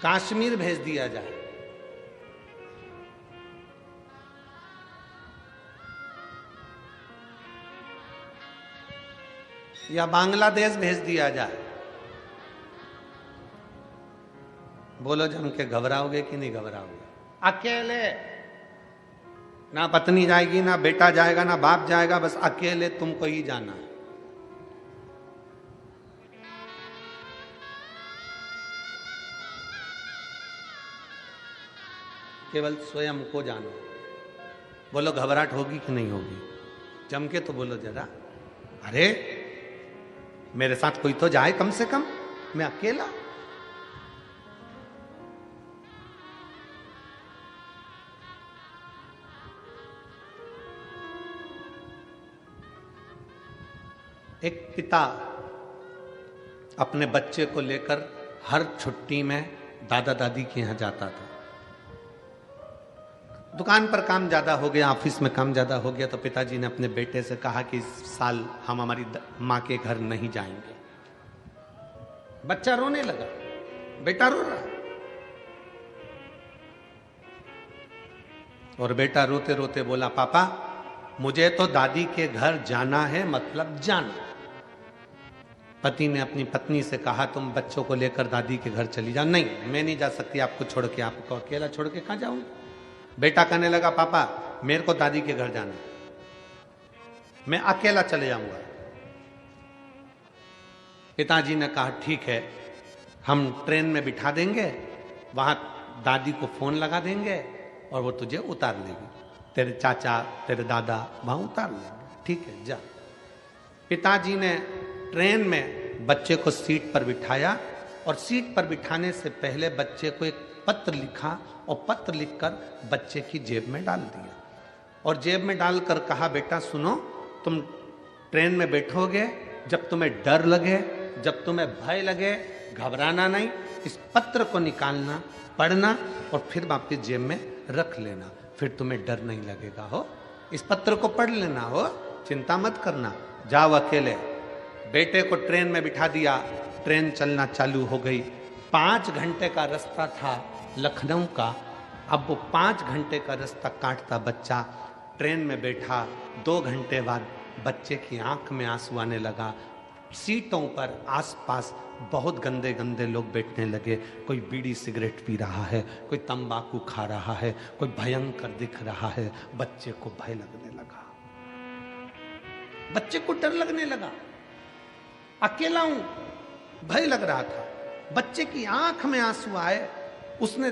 कश्मीर भेज दिया जाए, या बांग्लादेश भेज दिया जाए, बोलो जम के घबराओगे कि नहीं घबराओगे? अकेले ना पत्नी जाएगी, ना बेटा जाएगा, ना बाप जाएगा, बस अकेले तुमको ही जाना है। केवल स्वयं को जाना। बोलो घबराहट होगी कि नहीं होगी? जम के तो बोलो जरा। अरे मेरे साथ कोई तो जाए कम से कम, मैं अकेला। एक पिता अपने बच्चे को लेकर हर छुट्टी में दादा दादी के यहां जाता था। दुकान पर काम ज्यादा हो गया, ऑफिस में काम ज्यादा हो गया, तो पिताजी ने अपने बेटे से कहा कि इस साल हम हमारी मां के घर नहीं जाएंगे। बच्चा रोने लगा, बेटा रो रहा, और बेटा रोते रोते बोला, पापा मुझे तो दादी के घर जाना है, मतलब जाना। पति ने अपनी पत्नी से कहा, तुम बच्चों को लेकर दादी के घर चली जाओ। नहीं, मैं नहीं जा सकती आपको छोड़ के, आपको अकेला छोड़ के कहां जाऊंगी। बेटा कहने लगा, पापा मेरे को दादी के घर जाना है, मैं अकेला चले जाऊंगा। पिताजी ने कहा, ठीक है, हम ट्रेन में बिठा देंगे, वहां दादी को फोन लगा देंगे और वो तुझे उतार लेगी, तेरे चाचा तेरे दादा वहां उतार लेंगे, ठीक है जा। पिताजी ने ट्रेन में बच्चे को सीट पर बिठाया, और सीट पर बिठाने से पहले बच्चे को एक पत्र लिखा, और पत्र लिखकर बच्चे की जेब में डाल दिया, और जेब में डालकर कहा, बेटा सुनो, तुम ट्रेन में बैठोगे, जब तुम्हें डर लगे, जब तुम्हें भय लगे, घबराना नहीं, इस पत्र को निकालना, पढ़ना और फिर वापस जेब में रख लेना, फिर तुम्हें डर नहीं लगेगा। हो इस पत्र को पढ़ लेना, हो चिंता मत करना, जाओ अकेले। बेटे को ट्रेन में बिठा दिया, ट्रेन चलना चालू हो गई। 5 घंटे का रास्ता था लखनऊ का। अब वो 5 घंटे का रास्ता काटता बच्चा ट्रेन में बैठा। 2 घंटे बाद बच्चे की आंख में आंसू आने लगा। सीटों पर आसपास बहुत गंदे गंदे लोग बैठने लगे। कोई बीड़ी सिगरेट पी रहा है, कोई तंबाकू खा रहा है, कोई भयंकर दिख रहा है। बच्चे को भय लगने लगा, बच्चे को डर लगने लगा। अकेला हूं, भय लग रहा था। बच्चे की आंख में आंसू आए। उसने,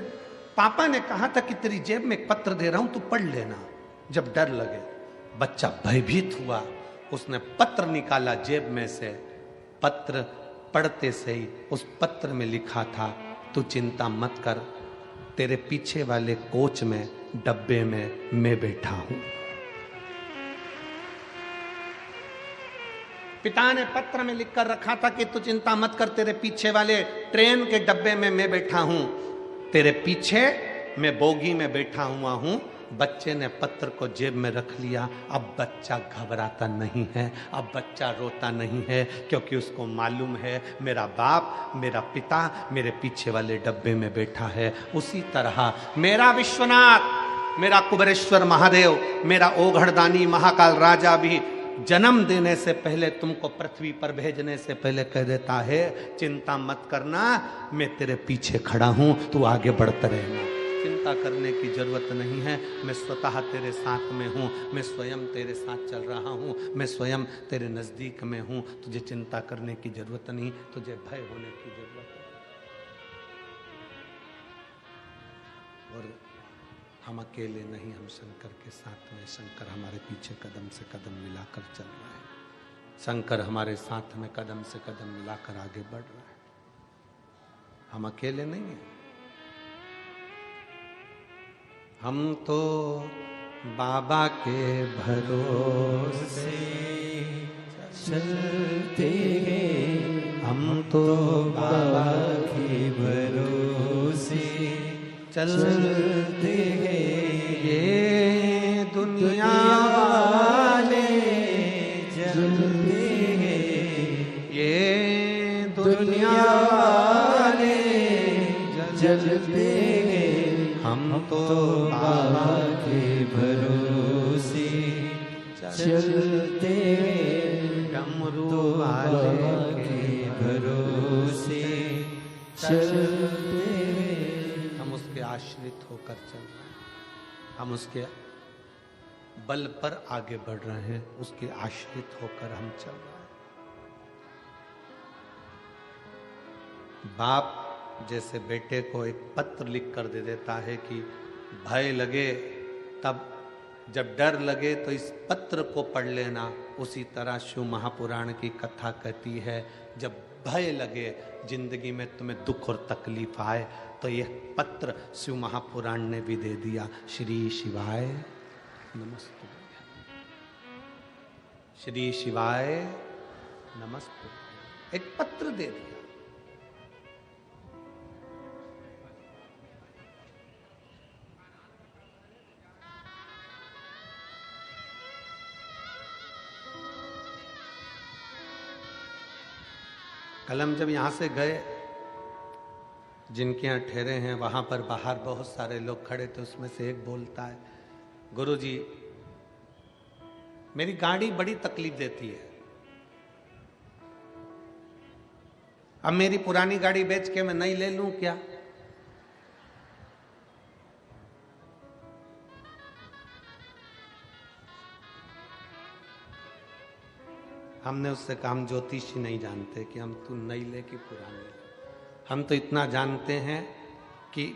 पापा ने कहा था कि तेरी जेब में एक पत्र दे रहा हूं, तू पढ़ लेना जब डर लगे। बच्चा भयभीत हुआ, उसने पत्र निकाला जेब में से। पत्र पढ़ते से ही उस पत्र में लिखा था, तू चिंता मत कर, तेरे पीछे वाले कोच में डब्बे में मैं बैठा हूं। पिता ने पत्र में लिखकर रखा था कि तू चिंता मत कर, तेरे पीछे वाले ट्रेन के डब्बे में मैं बैठा हूं, तेरे पीछे मैं बोगी में बैठा हुआ हूं। बच्चे ने पत्र को जेब में रख लिया। अब बच्चा घबराता नहीं है, अब बच्चा रोता नहीं है, क्योंकि उसको मालूम है मेरा बाप, मेरा पिता मेरे पीछे वाले डब्बे में बैठा है। उसी तरह मेरा विश्वनाथ, मेरा कुबेरेश्वर महादेव, मेरा ओघड़दानी महाकाल राजा भी जन्म देने से पहले, तुमको पृथ्वी पर भेजने से पहले कह देता है, चिंता मत करना, मैं तेरे पीछे खड़ा हूं, तू आगे बढ़ता रहना, चिंता करने की जरूरत नहीं है, मैं स्वतः तेरे साथ में हूं, मैं स्वयं तेरे साथ चल रहा हूं, मैं स्वयं तेरे नजदीक में हूं, तुझे चिंता करने की जरूरत नहीं, तुझे भय होने की जरूरत है। और हम अकेले नहीं, हम शंकर के साथ में, शंकर हमारे पीछे कदम से कदम मिलाकर चल रहा है, शंकर हमारे साथ में कदम से कदम मिलाकर आगे बढ़ रहा है। हम अकेले नहीं हैं। हम तो बाबा के भरोसे चलते हैं, हम तो बाबा के भरोसे चलते हैं। ये दुनिया वाले चलते हैं, ये दुनिया वाले चलते हैं, हम तो बाबा के भरोसे चलते हैं, डमरू वाले के भरोसे चलते हैं। हम उसके आश्रित होकर चल रहे हैं, हम उसके बल पर आगे बढ़ रहे हैं, उसके आश्रित होकर हम चल रहे हैं। बाप जैसे बेटे को एक पत्र लिख कर दे देता है कि भय लगे तब, जब डर लगे तो इस पत्र को पढ़ लेना, उसी तरह शिव महापुराण की कथा कहती है जब भय लगे, जिंदगी में तुम्हें दुख और तकलीफ आए, तो यह पत्र शिव महापुराण ने भी दे दिया। श्री शिवाय नमस्ते, श्री शिवाय नमस्ते, एक पत्र दे दिया। कल हम जब यहां से गए, जिनके यहाँ ठहरे हैं वहां पर बाहर बहुत सारे लोग खड़े थे, उसमें से एक बोलता है, गुरुजी मेरी गाड़ी बड़ी तकलीफ देती है, अब मेरी पुरानी गाड़ी बेच के मैं नई ले लूं क्या? हमने उससे कहा हम ज्योतिषी नहीं जानते कि हम तू नई ले कि पुरानी ले, हम तो इतना जानते हैं कि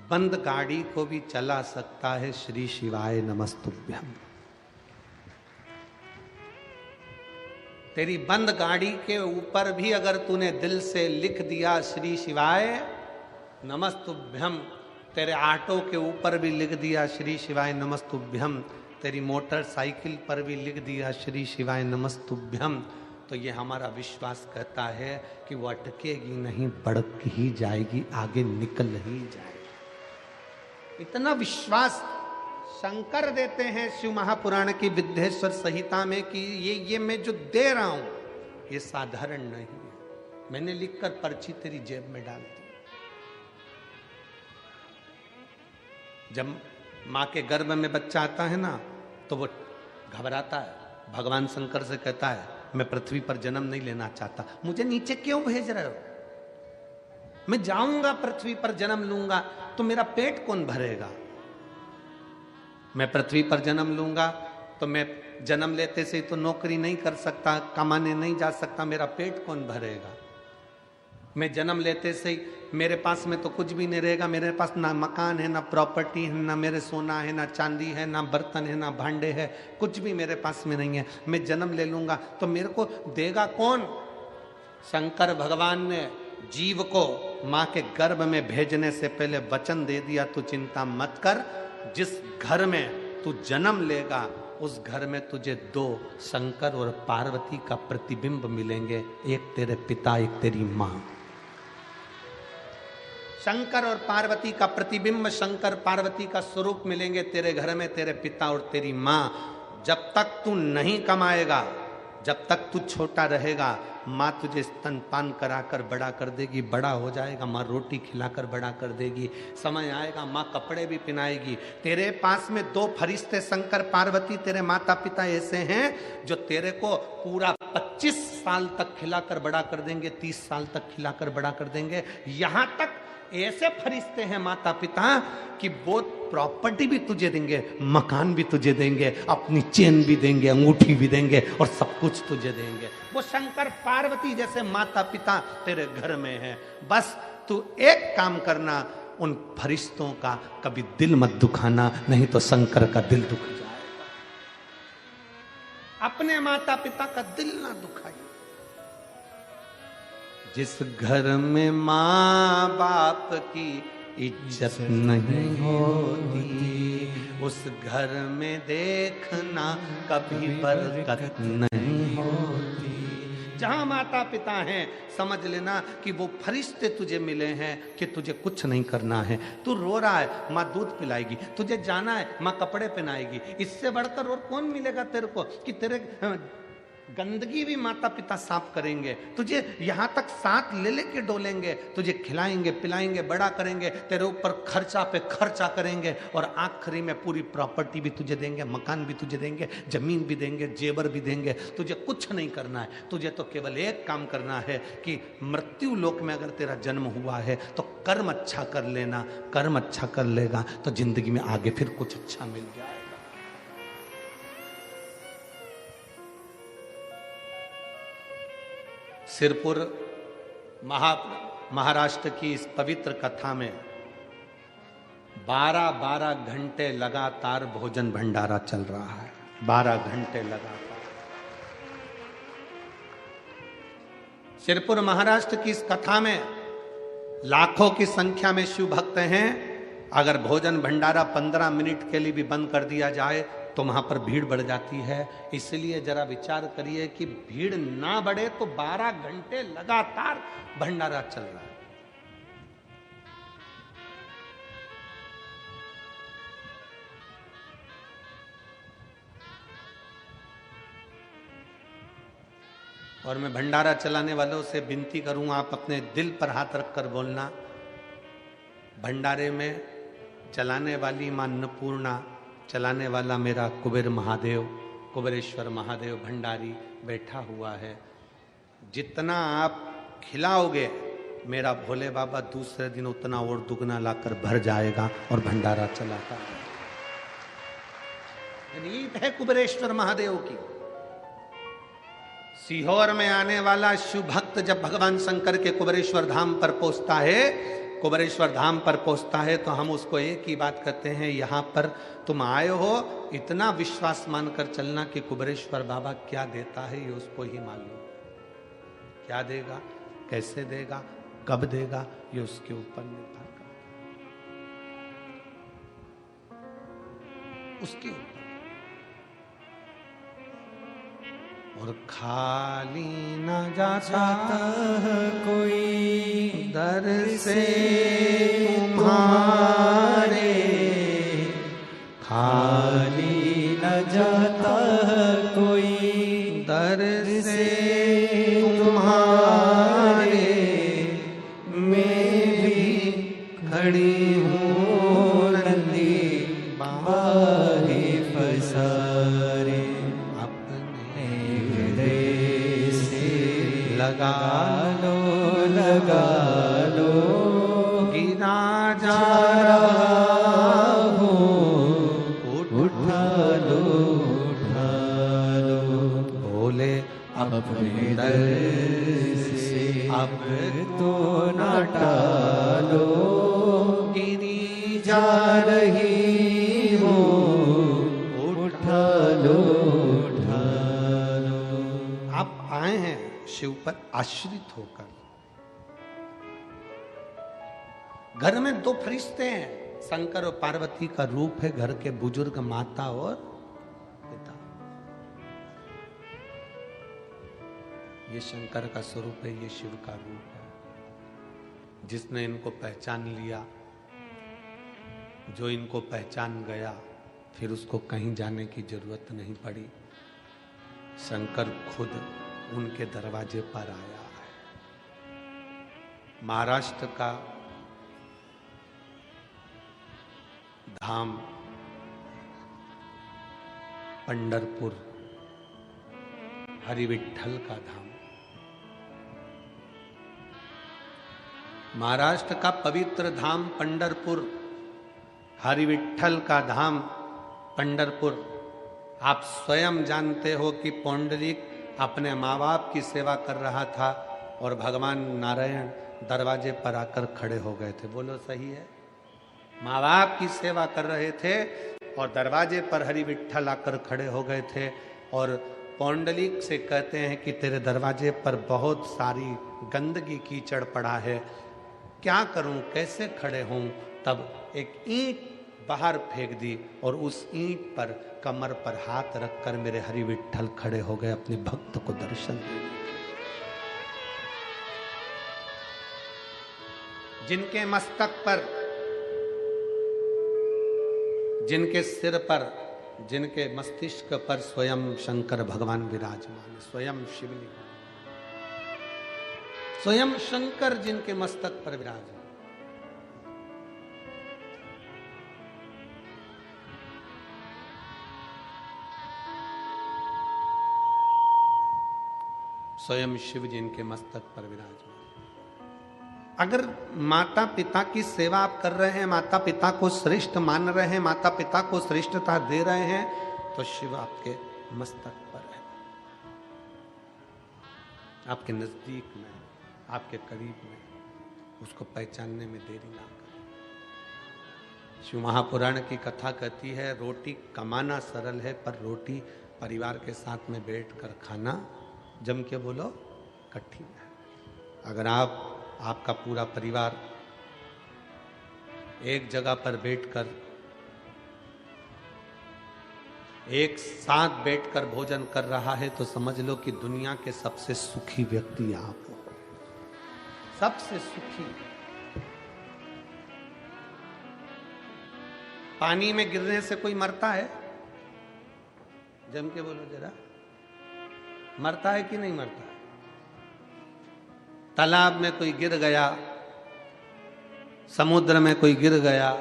बंद गाड़ी को भी चला सकता है श्री शिवाय नमस्तुभ्यम। तेरी बंद गाड़ी के ऊपर भी अगर तूने दिल से लिख दिया श्री शिवाय नमस्तुभ्यम, तेरे ऑटो के ऊपर भी लिख दिया श्री शिवाय नमस्तुभ्यम, तेरी मोटरसाइकिल पर भी लिख दिया श्री शिवाय नमस्तुभ्यम, तो ये हमारा विश्वास कहता है कि वो अटकेगी नहीं, बढ़ ही जाएगी, आगे निकल ही जाएगी। इतना विश्वास शंकर देते हैं शिव महापुराण की विद्येश्वर संहिता में कि ये मैं जो दे रहा हूं ये साधारण नहीं है, मैंने लिखकर पर्ची तेरी जेब में डाल दी। जब माँ के गर्भ में बच्चा आता है ना तो वो घबराता है, भगवान शंकर से कहता है मैं पृथ्वी पर जन्म नहीं लेना चाहता, मुझे नीचे क्यों भेज रहे हो? मैं जाऊंगा पृथ्वी पर जन्म लूंगा तो मेरा पेट कौन भरेगा? मैं पृथ्वी पर जन्म लूंगा तो मैं जन्म लेते से तो नौकरी नहीं कर सकता, कमाने नहीं जा सकता, मेरा पेट कौन भरेगा? मैं जन्म लेते से ही मेरे पास में तो कुछ भी नहीं रहेगा, मेरे पास ना मकान है, ना प्रॉपर्टी है, ना मेरे सोना है, ना चांदी है, ना बर्तन है, ना भांडे है, कुछ भी मेरे पास में नहीं है। मैं जन्म ले लूंगा तो मेरे को देगा कौन? शंकर भगवान ने जीव को माँ के गर्भ में भेजने से पहले वचन दे दिया, तू चिंता मत कर, जिस घर में तू जन्म लेगा उस घर में तुझे दो शंकर और पार्वती का प्रतिबिंब मिलेंगे, एक तेरे पिता एक तेरी माँ। शंकर और पार्वती का प्रतिबिंब, शंकर पार्वती का स्वरूप मिलेंगे तेरे घर में, तेरे पिता और तेरी माँ। जब तक तू नहीं कमाएगा, जब तक तू छोटा रहेगा, माँ तुझे स्तनपान कराकर बड़ा कर देगी, बड़ा हो जाएगा माँ रोटी खिलाकर बड़ा कर देगी, समय आएगा माँ कपड़े भी पहनाएगी। तेरे पास में दो फरिश्ते शंकर पार्वती तेरे माता पिता ऐसे हैं जो तेरे को पूरा 25 साल तक खिलाकर बड़ा कर देंगे, 30 साल तक खिलाकर बड़ा कर देंगे। यहाँ तक ऐसे फरिश्ते हैं माता पिता कि वो प्रॉपर्टी भी तुझे देंगे, मकान भी तुझे देंगे, अपनी चेन भी देंगे, अंगूठी भी देंगे और सब कुछ तुझे देंगे। वो शंकर पार्वती जैसे माता पिता तेरे घर में है। बस तू एक काम करना, उन फरिश्तों का कभी दिल मत दुखाना, नहीं तो शंकर का दिल दुख जाएगा। अपने माता पिता का दिल ना दुखाइए। जिस घर में माँ बाप की इज्जत नहीं होती, उस घर में देखना कभी बरकत नहीं होती। जहां माता पिता हैं समझ लेना कि वो फरिश्ते तुझे मिले हैं कि तुझे कुछ नहीं करना है। तू रो रहा है, माँ दूध पिलाएगी, तुझे जाना है, माँ कपड़े पहनाएगी। इससे बढ़कर और कौन मिलेगा तेरे को कि तेरे गंदगी भी माता पिता साफ करेंगे, तुझे यहाँ तक साथ ले लेके डोलेंगे, तुझे खिलाएंगे पिलाएंगे, बड़ा करेंगे, तेरे ऊपर खर्चा पे खर्चा करेंगे और आखिरी में पूरी प्रॉपर्टी भी तुझे देंगे, मकान भी तुझे देंगे, जमीन भी देंगे, जेवर भी देंगे। तुझे कुछ नहीं करना है, तुझे तो केवल एक काम करना है कि मृत्यु लोक में अगर तेरा जन्म हुआ है तो कर्म अच्छा कर लेना। कर्म अच्छा कर लेगा तो जिंदगी में आगे फिर कुछ अच्छा मिल जाएगा। सिरपुर महाराष्ट्र की इस पवित्र कथा में 12-12 घंटे लगातार भोजन भंडारा चल रहा है। 12 घंटे लगातार। सिरपुर महाराष्ट्र की इस कथा में लाखों की संख्या में शिव भक्त हैं। अगर भोजन भंडारा 15 मिनट के लिए भी बंद कर दिया जाए तो वहां पर भीड़ बढ़ जाती है। इसलिए जरा विचार करिए कि भीड़ ना बढ़े तो 12 घंटे लगातार भंडारा चल रहा है। और मैं भंडारा चलाने वालों से विनती करूंगा, आप अपने दिल पर हाथ रखकर बोलना, भंडारे में चलाने वाली मां अन्नपूर्णा, चलाने वाला मेरा कुबेर महादेव, कुबेरेश्वर महादेव भंडारी बैठा हुआ है। जितना आप खिलाओगे मेरा भोले बाबा दूसरे दिन उतना और दुगना लाकर भर जाएगा और भंडारा चलाता है। रीत है कुबेरेश्वर महादेव की। सीहोर में आने वाला शिव भक्त जब भगवान शंकर के कुबेरेश्वर धाम पर पहुंचता है, कुबेरेश्वर धाम पर पहुंचता है, तो हम उसको एक ही बात कहते हैं, यहां पर तुम आए हो, इतना विश्वास मानकर चलना कि कुबेरेश्वर बाबा क्या देता है ये उसको ही मालूम। क्या देगा, कैसे देगा, कब देगा, ये उसके ऊपर निर्भर करता है, उसके ऊपर। और खाली न जाता कोई दर से तुम्हारे, खाली न जाता कोई दर से तुम्हारे, मैं भी खड़ी हूँ नंदी बाहे फसारे, अपने हृदय से लगा लगा लो, गिरा जा रहा हूँ, उठा लो बोले अपने दर से अब तो न टालो, गिरी जा रही हो, उठा लो। आप आए हैं शिव पर आश्रित होकर। घर में 2 फरिश्ते हैं, शंकर और पार्वती का रूप है घर के बुजुर्ग माता और पिता। ये शंकर का स्वरूप है, ये शिव का रूप है। जिसने इनको पहचान लिया, जो इनको पहचान गया, फिर उसको कहीं जाने की जरूरत नहीं पड़ी। शंकर खुद उनके दरवाजे पर आया है। महाराष्ट्र का धाम पंढरपुर, हरिविठ्ठल का धाम। महाराष्ट्र का पवित्र धाम पंढरपुर, हरिविठ्ठल का धाम पंढरपुर। आप स्वयं जानते हो कि पौंडरिक अपने माँ बाप की सेवा कर रहा था और भगवान नारायण दरवाजे पर आकर खड़े हो गए थे। बोलो सही है? माँ बाप की सेवा कर रहे थे और दरवाजे पर हरिविठ्ठल आकर खड़े हो गए थे और पौंडलिक से कहते हैं कि तेरे दरवाजे पर बहुत सारी गंदगी कीचड़ पड़ा है, क्या करूं, कैसे खड़े हों। तब एक ईंट बाहर फेंक दी और उस ईंट पर कमर पर हाथ रखकर मेरे हरिविठ्ठल खड़े हो गए अपने भक्त को दर्शन देने। जिनके मस्तक पर, जिनके सिर पर, जिनके मस्तिष्क पर स्वयं शंकर भगवान विराजमान, स्वयं शिवलिंग, स्वयं शंकर जिनके मस्तक पर विराजमान। स्वयं शिव जी इनके मस्तक पर विराजमान। अगर माता पिता की सेवा आप कर रहे हैं, माता पिता को श्रेष्ठ मान रहे हैं, माता पिता को श्रेष्ठता दे रहे हैं, तो शिव आपके मस्तक पर है। आपके नजदीक में, आपके करीब में, उसको पहचानने में देरी ना करें। शिव महापुराण की कथा कहती है रोटी कमाना सरल है, पर रोटी परिवार के साथ में बैठकर खाना, जम के बोलो, कठिन है। अगर आपका पूरा परिवार एक जगह पर बैठकर एक साथ बैठकर भोजन कर रहा है तो समझ लो कि दुनिया के सबसे सुखी व्यक्ति आप हो, सबसे सुखी। पानी में गिरने से कोई मरता है? जम के बोलो जरा, मरता है कि नहीं मरता है? तालाब में कोई गिर गया, समुद्र में कोई गिर गया,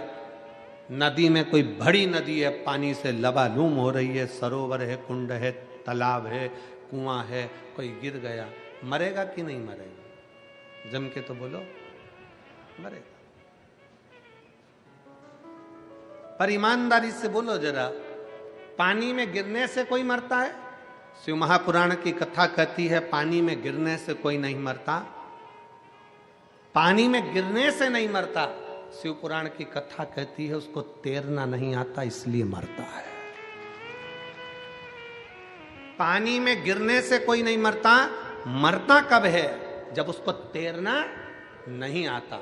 नदी में कोई बड़ी नदी है, पानी से लबालूम हो रही है, सरोवर है, कुंड है, तालाब है, कुआं है, कोई गिर गया, मरेगा कि नहीं मरेगा? जम के तो बोलो, मरेगा। पर ईमानदारी से बोलो जरा, पानी में गिरने से कोई मरता है? शिव महापुराण की कथा कहती है पानी में गिरने से कोई नहीं मरता, पानी में गिरने से नहीं मरता। शिव पुराण की कथा कहती है उसको तैरना नहीं आता इसलिए मरता है। पानी में गिरने से कोई नहीं मरता, मरता कब है? जब उसको तैरना नहीं आता।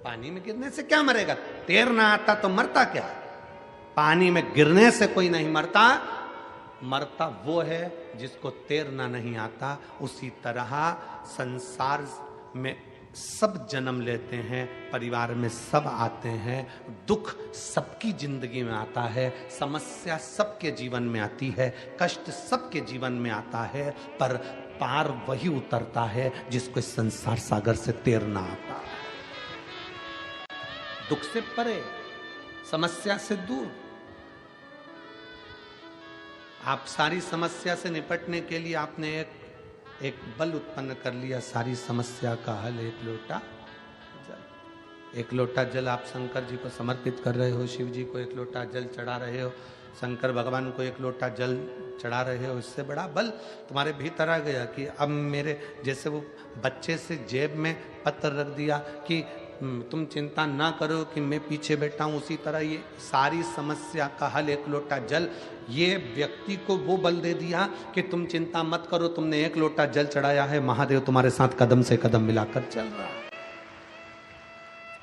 पानी में गिरने से क्या मरेगा? तैरना आता तो मरता क्या? पानी में गिरने से कोई नहीं मरता, मरता वो है जिसको तैरना नहीं आता। उसी तरह संसार में सब जन्म लेते हैं, परिवार में सब आते हैं, दुख सबकी जिंदगी में आता है, समस्या सबके जीवन में आती है, कष्ट सबके जीवन में आता है, पर पार वही उतरता है जिसको इस संसार सागर से तैरना आता है। दुख से परे, समस्या से दूर। आप सारी समस्या से निपटने के लिए आपने एक बल उत्पन्न कर लिया, सारी समस्या का हल एक लोटा जल। एक लोटा जल आप शंकर जी को समर्पित कर रहे हो, शिव जी को एक लोटा जल चढ़ा रहे हो, शंकर भगवान को एक लोटा जल चढ़ा रहे हो। इससे बड़ा बल तुम्हारे भीतर आ गया कि अब मेरे जैसे वो बच्चे से जेब में पत्र रख दिया कि तुम चिंता ना करो कि मैं पीछे बैठा हूं, उसी तरह ये सारी समस्या का हल एक लोटा जल, ये व्यक्ति को वो बल दे दिया कि तुम चिंता मत करो, तुमने एक लोटा जल चढ़ाया है, महादेव तुम्हारे साथ कदम से कदम मिलाकर चल रहा है,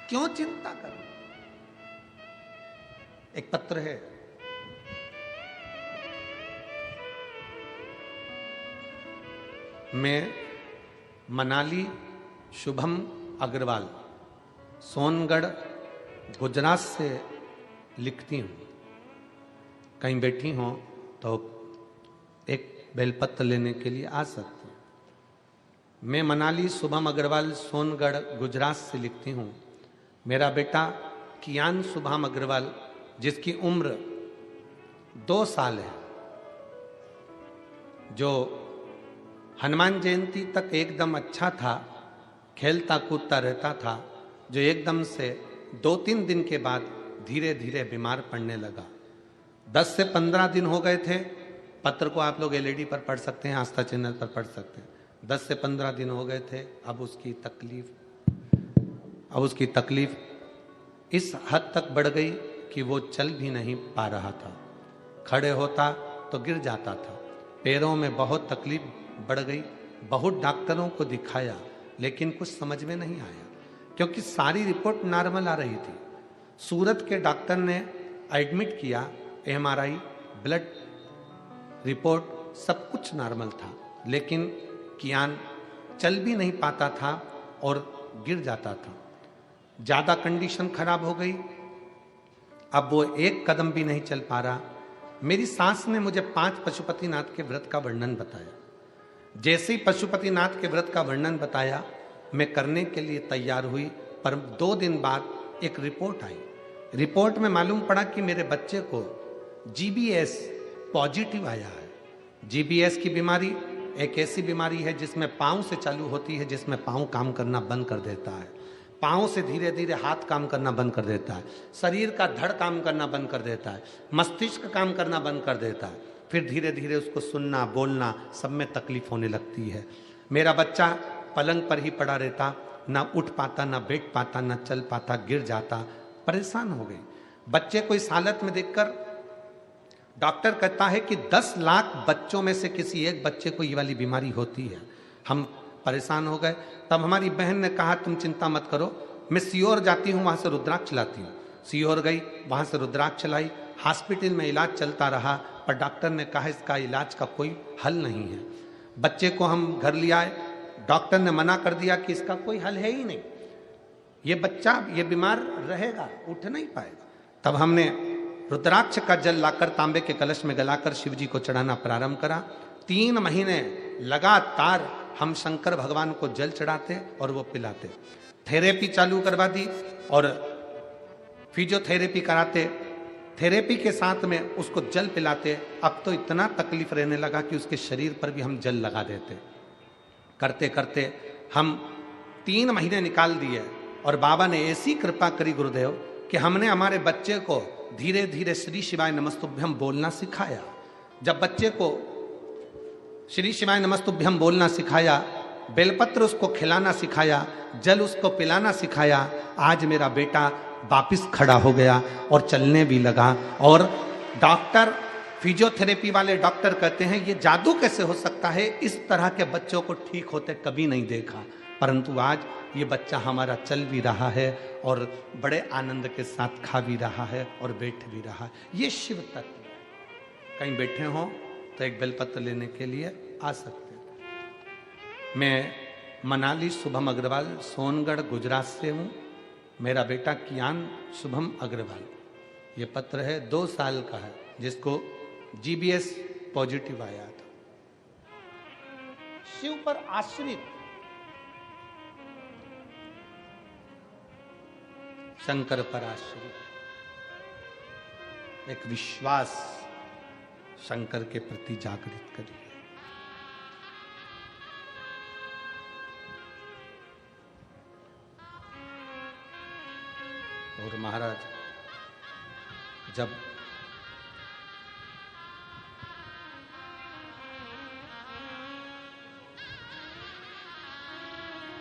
क्यों चिंता करो। एक पत्र है, मैं मनाली शुभम अग्रवाल सोनगढ़ गुजरात से लिखती हूँ। कहीं बैठी हो तो एक बेलपत्र लेने के लिए आ सकती हूँ। मैं मनाली शुभम अग्रवाल सोनगढ़ गुजरात से लिखती हूँ। मेरा बेटा कियान शुभम अग्रवाल, जिसकी उम्र 2 साल है, जो हनुमान जयंती तक एकदम अच्छा था, खेलता कूदता रहता था, जो एकदम से 2-3 दिन के बाद धीरे धीरे बीमार पड़ने लगा। 10 से 15 दिन हो गए थे। पत्र को आप लोग एलईडी पर पढ़ सकते हैं, आस्था चैनल पर पढ़ सकते हैं। 10 से 15 दिन हो गए थे। अब उसकी तकलीफ इस हद तक बढ़ गई कि वो चल भी नहीं पा रहा था। खड़े होता तो गिर जाता था। पैरों में बहुत तकलीफ बढ़ गई। बहुत डॉक्टरों को दिखाया, लेकिन कुछ समझ में नहीं आया, क्योंकि सारी रिपोर्ट नॉर्मल आ रही थी। सूरत के डॉक्टर ने एडमिट किया, एमआरआई, ब्लड रिपोर्ट सब कुछ नॉर्मल था, लेकिन कियान चल भी नहीं पाता था और गिर जाता था। ज़्यादा कंडीशन खराब हो गई। अब वो एक कदम भी नहीं चल पा रहा। मेरी सास ने मुझे 5 पशुपतिनाथ के व्रत का वर्णन बताया। जैसे ही पशुपतिनाथ के व्रत का वर्णन बताया, मैं करने के लिए तैयार हुई, पर 2 दिन बाद एक रिपोर्ट आई। रिपोर्ट में मालूम पड़ा कि मेरे बच्चे को जीबीएस पॉजिटिव आया है। जीबीएस की बीमारी एक ऐसी बीमारी है जिसमें पाँव से चालू होती है, जिसमें पाँव काम करना बंद कर देता है, पाँव से धीरे धीरे हाथ काम करना बंद कर देता है, शरीर का धड़ काम करना बंद कर देता है, मस्तिष्क काम करना बंद कर देता है। फिर धीरे धीरे उसको सुनना बोलना सब में तकलीफ होने लगती है। मेरा बच्चा पलंग पर ही पड़ा रहता, ना उठ पाता, ना बैठ पाता, ना चल पाता, गिर जाता, परेशान हो गई। बच्चे को इस हालत में देखकर डॉक्टर कहता है कि 10 लाख बच्चों में से किसी एक बच्चे को ये वाली बीमारी होती है। हम परेशान हो गए। तब हमारी बहन ने कहा तुम चिंता मत करो, मैं सीहोर जाती हूँ, वहां से रुद्राक्ष लाती हूँ। सीहोर गई, वहां से रुद्राक्ष लाई। हॉस्पिटल में इलाज चलता रहा, पर डॉक्टर ने कहा इसका इलाज का कोई हल नहीं है। बच्चे को हम घर ले आए, डॉक्टर ने मना कर दिया कि इसका कोई हल है ही नहीं, ये बच्चा ये बीमार रहेगा, उठ नहीं पाएगा। तब हमने रुद्राक्ष का जल लाकर तांबे के कलश में गलाकर शिव जी को चढ़ाना प्रारंभ करा। 3 महीने लगातार हम शंकर भगवान को जल चढ़ाते और वो पिलाते। थेरेपी चालू करवा दी और फिजियोथेरेपी कराते, थेरेपी के साथ में उसको जल पिलाते। अब तो इतना तकलीफ रहने लगा कि उसके शरीर पर भी हम जल लगा देते। करते करते हम 3 महीने निकाल दिए और बाबा ने ऐसी कृपा करी गुरुदेव कि हमने हमारे बच्चे को धीरे धीरे श्री शिवाय नमस्तुभ्यम बोलना सिखाया। जब बच्चे को श्री शिवाय नमस्तुभ्यम बोलना सिखाया, बेलपत्र उसको खिलाना सिखाया, जल उसको पिलाना सिखाया, आज मेरा बेटा वापिस खड़ा हो गया और चलने भी लगा। और डॉक्टर, फिजियोथेरेपी वाले डॉक्टर कहते हैं ये जादू कैसे हो सकता है, इस तरह के बच्चों को ठीक होते कभी नहीं देखा। परंतु आज ये बच्चा हमारा चल भी रहा है और बड़े आनंद के साथ खा भी रहा है और बैठ भी रहा है। ये शिव तत्व है। कहीं बैठे हो तो एक बेलपत्र लेने के लिए आ सकते हैं। मैं मनाली शुभम अग्रवाल सोनगढ़ गुजरात से हूँ। मेरा बेटा कियान शुभम अग्रवाल, ये पत्र है 2 साल का है, जिसको जीबीएस पॉजिटिव आया था। शिव पर आश्रित शंकर पर आश्रित एक विश्वास शंकर के प्रति जागृत करिए। और महाराज जब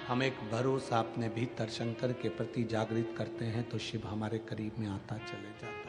हम एक भरोसा अपने भीतर शंकर के प्रति जागृत करते हैं तो शिव हमारे करीब में आता चले जाता है।